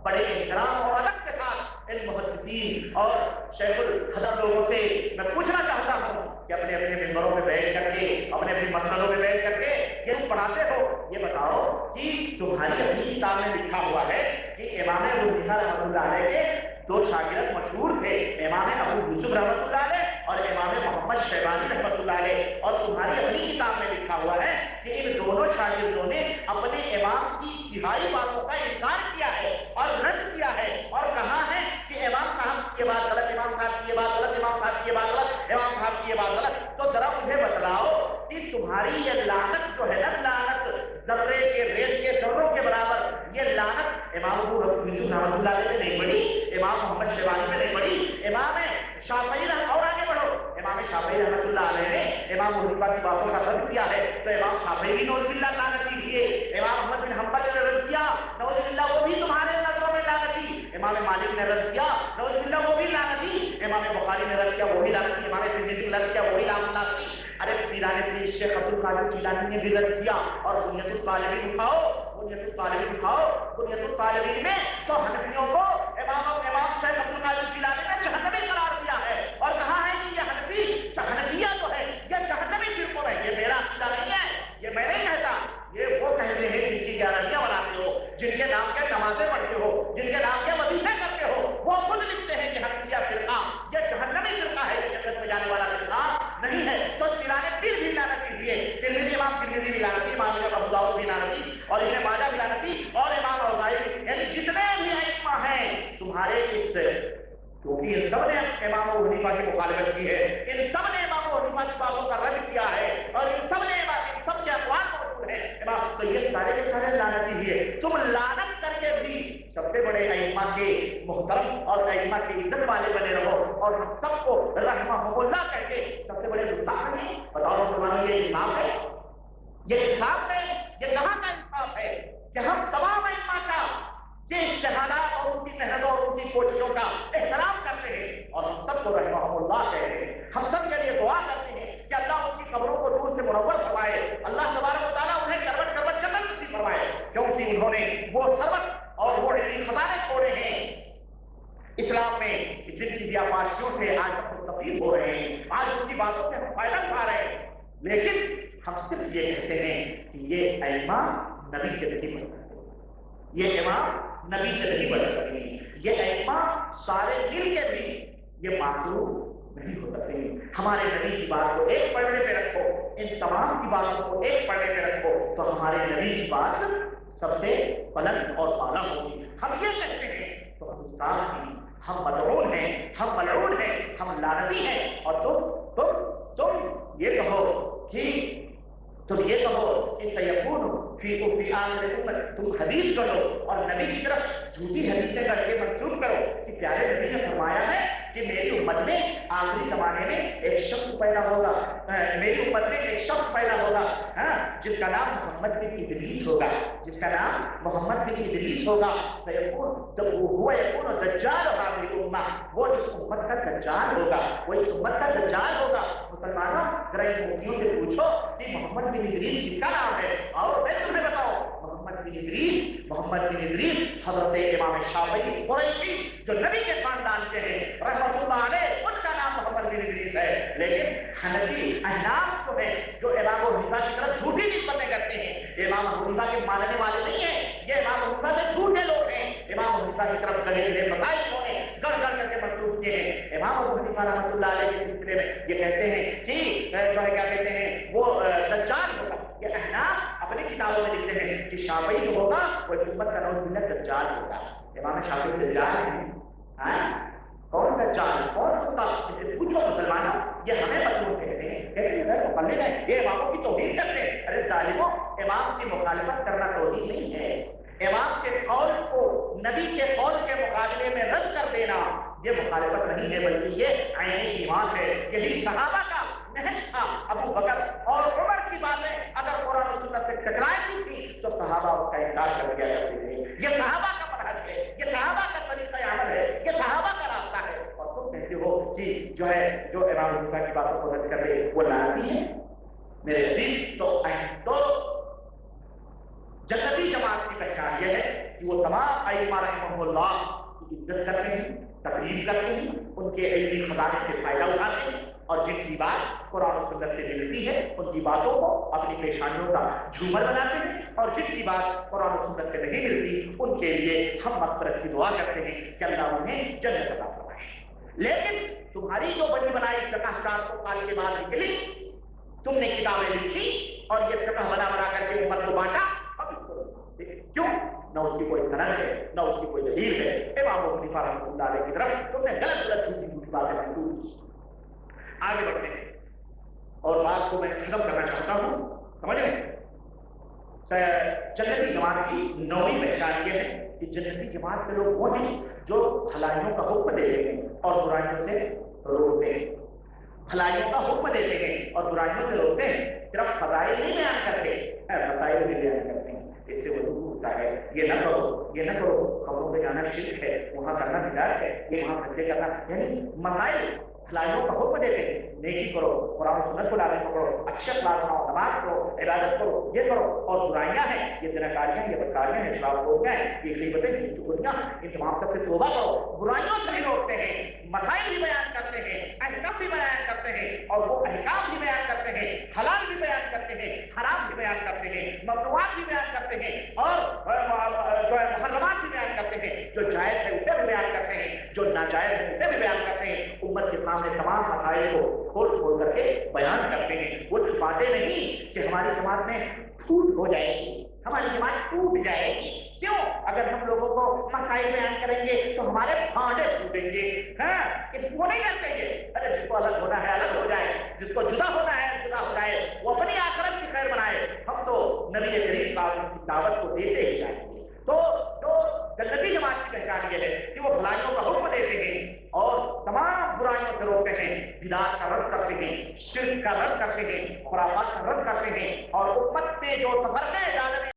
بڑے احترام اور ادب کے ساتھ ان محدثین اور شیخ الحدیث لوگوں سے میں پوچھنا چاہتا ہوں کہ اپنے اپنے ممبروں میں بیٹھ کر کے، اپنے اپنے مسجدوں میں بیٹھ کر کے یہ پڑھاتے ہو، یہ بتاؤ کہ تمہاری اپنی کتاب میں لکھا ہوا ہے کہ امام ابو حنیفہ رحمۃ اللہ علیہ کے 2 شاگرد مشہور تھے، امام ابو یوسف رحمۃ اللہ علیہ اور امام محمد شیبانی رحمۃ اللہ علیہ، اور تمہاری اپنی کتاب میں لکھا ہوا ہے کہ ان دونوں شاگردوں نے اپنے امام کی اتہائی باتوں کا انکار کیا ہے اور رد کیا ہے اور کہا ہے کہ امام صاحب کی یہ بات غلط، امام صاحب کی یہ بات غلط، امام صاحب کی یہ بات غلط، امام صاحب کی یہ بات غلط۔ تو ذرا مجھے بتلاؤ کہ تمہاری یہ لعنت جو ہے نا، لعنت ذرے کے ریت کے ذروں کے برابر، یہ لعنت امام ابو یوسف رحمۃ اللہ علیہ نے نہیں پڑھی، امام محمد شیبانی میں نہیں پڑھی، امام شافعی اور آگے بڑھو، امام شافعی رحمۃ اللہ علیہ نے امام ابو حنیفہ کی باتوں کا رد کیا ہے تو امام شافعی بھی نعوذ باللہ لعنتی کیے، امام احمد بن حنبل نے رد کیا نعوذ باللہ وہ بھی تمہارے نظروں میں لعنتی، امام مالک نے رد کیا نعوذ باللہ وہ بھی لعنتی، امام بخاری نے رد کیا وہی لعنتی، امام ترمذی نے رد کیا وہی لعنتی۔ ارے پیرانے پیر شیخ عبد القادر جیلانی نے بھی رد کیا، اور بنیت الطالبین اٹھاؤ، بنیت الطالبین اٹھاؤ، بنیت الطالبین میں تو حنفیوں کو امام شیخ عبد القادر جیلانی نے جہنمی قرار دیا ہے اور کہا ہے کہ یہ حنفیہ جو ہے یہ جہنمی فرقوں ہے۔ یہ میرا عقیدہ نہیں ہے، یہ میں نہیں کہتا، یہ وہ کہتے ہیں جن کی گیارہیاں بناتے ہو، جن کے نام کے نمازیں پڑھتے ہو، جن کے نام کے وظیفے کرتے ہو، وہ خود لکھتے ہیں کہ حنفیہ فرقہ یہ جہنمی فرقہ ہے، یہ جنت میں جانے والا فرقہ نہیں ہے۔ تو پیرانے پیر بھی لعنتی ہوئے، ترمذی امام ترمذی بھی لعنتی، امام ابو داؤد بھی لعنتی اور ابن ماجہ بھی لعنتی اور امام اوزاعی، یعنی جتنے بھی ائمہ ہیں تمہارے اس، کیونکہ ان سب نے امام ابو حنیفہ کی مخالفت کی ہے، ان سب نے امام ابو حنیفہ کی باتوں کا رد کیا ہے اور ان سب نے ان سب کے اقوال موجود ہیں امام، تو یہ سارے کے سارے لعنتی ہوئے، تم لعنت کر کے بھی سب سے بڑے ائمہ کے محترم اور ائمہ کی عزت والے بنے رہو اور ہم سب کو رحمہم اللہ کہہ کے سب سے بڑے گستاخ ہیں۔ بتاؤ مسلمانوں یہ انصاف ہے؟ یہ انصاف ہے؟ یہ کہاں کا انصاف ہے کہ ہم تمام ائمہ کا یہ اجتہادات اور ان کی محنتوں اور ان کی کوششوں کا احترام کرتے ہیں اور ہم سب کو رحمہم کہتے ہیں. ہم سب کے لیے دعا کرتے ہیں کہ اللہ ان کی قبروں کو نور سے منور فرمائے. اللہ تبارک و تعالیٰ انہیں کروٹ کروٹ جنت نصیب فرمائے، کیونکہ انہوں نے وہ ثروت اور وہ علمی خزانے چھوڑے ہیں اسلام میں جن کی بیاباشیوں سے آج ہم مستفید ہو رہے ہیں. آج ان کی باتوں سے ہم فائدہ اٹھا رہے ہیں، لیکن ہم صرف یہ کہتے ہیں کہ یہ ائمہ نبی سے نہیں بن سکتے، یہ امام نبی سے نہیں بن سکتے، یہ ائمہ سارے مل کے بھی یہ معصوم نہیں ہو سکتے. ہمارے نبی کی بات کو ایک پڑھنے پہ رکھو، ان تمام کی باتوں کو ایک پڑھنے پہ رکھو تو ہمارے نبی کی بات سب سے بلند اور اعلیٰ ہوگی. ہم یہ کہتے ہیں تو ہم استاد ہیں، ہم ملعون ہیں، ہم ملعون ہیں، ہم لعنتی ہیں، اور تم یہ کہو کہ تم یہ کہو کہ سیکون فی آخر امت، تم حدیث کرو اور نبی کی طرف جھوٹی حدیثیں کر کے منسوخ کرو کہ پیارے نبی نے فرمایا ہے کہ میری امت میں آخری زمانے میں ایک شخص پیدا ہوگا، میری امت میں ایک شخص پیدا ہوگا جس کا نام محمد بن ادریس ہوگا، جس کا نام محمد بن ادریس ہوگا. وہ یکون دجال هذه الامہ، وہ اس امت کا دجال ہوگا، وہ اس امت کا دجال ہوگا. مسلمانوں ذرا ان مفتیوں سے پوچھو کہ محمد بن ادریس کس کا نام ہے، اور میں تمہیں بتاؤ محمد بن ادریس حضرت امام شافعی قریشی جو نبی کے خاندان کے ہیں رحمۃ اللہ علیہ، ان کا نام محمد بن ادریس ہے. لیکن حنفی احناف جو ہے جو امام ابو حنیفہ کی طرف جھوٹی نسبتیں کرتے ہیں، امام ابو حنیفہ کے ماننے والے نہیں ہیں، یہ امام ابو حنیفہ سے جھوٹے لوگ ہیں. امام ابو حنیفہ کی طرف گڑے گڑے بتائے انہوں نے گڑ گڑ کر کے منسوخ کیے ہیں. امام ابو حنیفہ رحمۃ اللہ علیہ کے سلسلے میں یہ کہتے ہیں کہ جو ہے کیا کہتے ہیں وہ دجال ہوگا. یہ احناف اپنی کتابوں میں لکھتے ہیں کہ شافعی جو ہوگا وہ امت کا نوز باللہ دجال ہوگا. امام شافعی دجال ہیں، کون دجال کون ہوتا؟ پوچھو مسلمانوں، یہ ہمیں مجبور کہتے ہیں، کہتے ہیں مقلد ہے، یہ اماموں کی توہین کرتے ہیں. ارے ظالموں، امام کی مخالفت کرنا توہین نہیں ہے، امام کے قول کو نبی کے قول کے مقابلے میں رد کر دینا یہ مخالفت نہیں ہے، بلکہ یہ عین ایمان ہے. یہی صحابہ کا نہج تھا. ابو بکر اور عمر کی باتیں اگر قرآن و سنت سے ٹکراتی تھی تو صحابہ اس کا انکار کر دیا کرتے تھے. یہ صحابہ کا منہج ہے، یہ صحابہ کا طریقہ عمل ہے، یہ صحابہ کا راستہ ہے. اور تم کہتے ہو کہ جو ہے جو امام حنیفہ کی باتوں کو رد کر دے وہ لعنتی ہے. میرے عزیز، تو جنتی جماعت کی پہچان یہ ہے کہ وہ تمام ائمہ رحمہم اللہ کی عزت کرتے ہیں، تقریب کرتے ہیں، ان کے علمی خزانے سے فائدہ اٹھاتے ہیں، اور جن کی بات قرآن و سنت سے ملتی ہے ان کی باتوں کو اپنی پیشانیوں کا جھومر بناتے ہیں، اور جن کی بات قرآن و سنت سے نہیں ملتی ان کے لیے ہم مغفرت کی دعا کرتے ہیں کہ اللہ انہیں جنت عطا فرمائے. لیکن تمہاری جو بنی بنائی فقہ 400 سال کے بعد نکلی، تم نے کتابیں لکھی اور یہ فقہ بنا بنا کر کے امت کو بانٹا. کیوں؟ نہ اس کی کوئی سند ہے، نہ اس کی کوئی دلیل ہے. امام ابو حنیفہ رحمۃ اللہ علیہ کی طرف تم نے غلط جھوٹی باتیں منسوخ کی. آگے بڑھتے ہیں اور بات کو میں ختم کرنا چاہتا ہوں. سمجھ رہے ہیں؟ جنتی جماعت کی نویں پہچان یہ ہے کہ جنتی جماعت کے لوگ وہ ہیں جو بھلائیوں کا حکم دیتے ہیں اور برائیوں سے روکتے ہیں. بھلائیوں کا حکم دیتے ہیں اور برائیوں سے روکتے ہیں. صرف فضائل نہیں بیان کرتے، فضائل بھی بیان کرتے ہیں. اس سے وہ ہوتا ہے یہ نہ کرو، یہ نہ کرو، خبروں پہ جانا شرک ہے، وہاں کرنا بدعت ہے، یہ وہاں خرچے کرنا، یعنی مسائل بھلائیوں کا حکم دیتے ہیں. نیکی کرو، قرآن و سنت کو لازم پکڑو، اچھے اخلاق بناؤ، نماز کرو، عبادت کرو، یہ کرو. اور برائیاں ہیں، یہ زناکاریاں، یہ بدکاریاں ہیں، شراب خوریاں ہیں، یہ غیبتیں، یہ چغلیاں، ان تمام سب سے توبہ کرو. برائیوں سے بھی روکتے ہیں، مسائل بھی بیان کرتے ہیں، احکام بھی بیان کرتے ہیں، اور وہ احکام بھی بیان کرتے ہیں، حلال بھی بیان کرتے ہیں، حرام بھی بیان کرتے ہیں، ممنوعات بھی بیان کرتے ہیں، اور جو ہے محرمات بھی بیان کرتے ہیں. جو جائز ہے اسے بھی بیان کرتے ہیں، جو ناجائز ہے اسے بھی بیان کرتے ہیں. امت کے سامنے تمام مسائل کو کھول کھول کر کے بیان کرتے ہیں. وہ چھپاتے نہیں کہ ہماری جماعت میں پھوٹ ہو جائے گی، ہماری جماعت ٹوٹ جائے گی. کیوں؟ اگر ہم لوگوں کو مسائل بیان کریں گے تو ہمارے بھانڈے ٹوٹیں گے. وہ نہیں کرتے گے. ارے جس کو الگ ہونا ہے الگ ہو جائے، جس کو جدا ہونا ہے جدا ہو جائے، وہ اپنی آخرت کی خیر بنائے. ہم تو نبی کریم صلی اللہ علیہ وسلم کی دعوت کو دیتے ہی جائیں گے. تو جنتی جماعت کی پہچان یہ ہے کہ وہ بھلائیوں کا حکم دیتے ہیں اور تمام برائیوں سے روکتے ہیں، بدعات کا رد کرتے ہیں، شرک کا رد کرتے ہیں، خرافات کا رد کرتے ہیں، اور امت سے جو تفرقے ڈالنے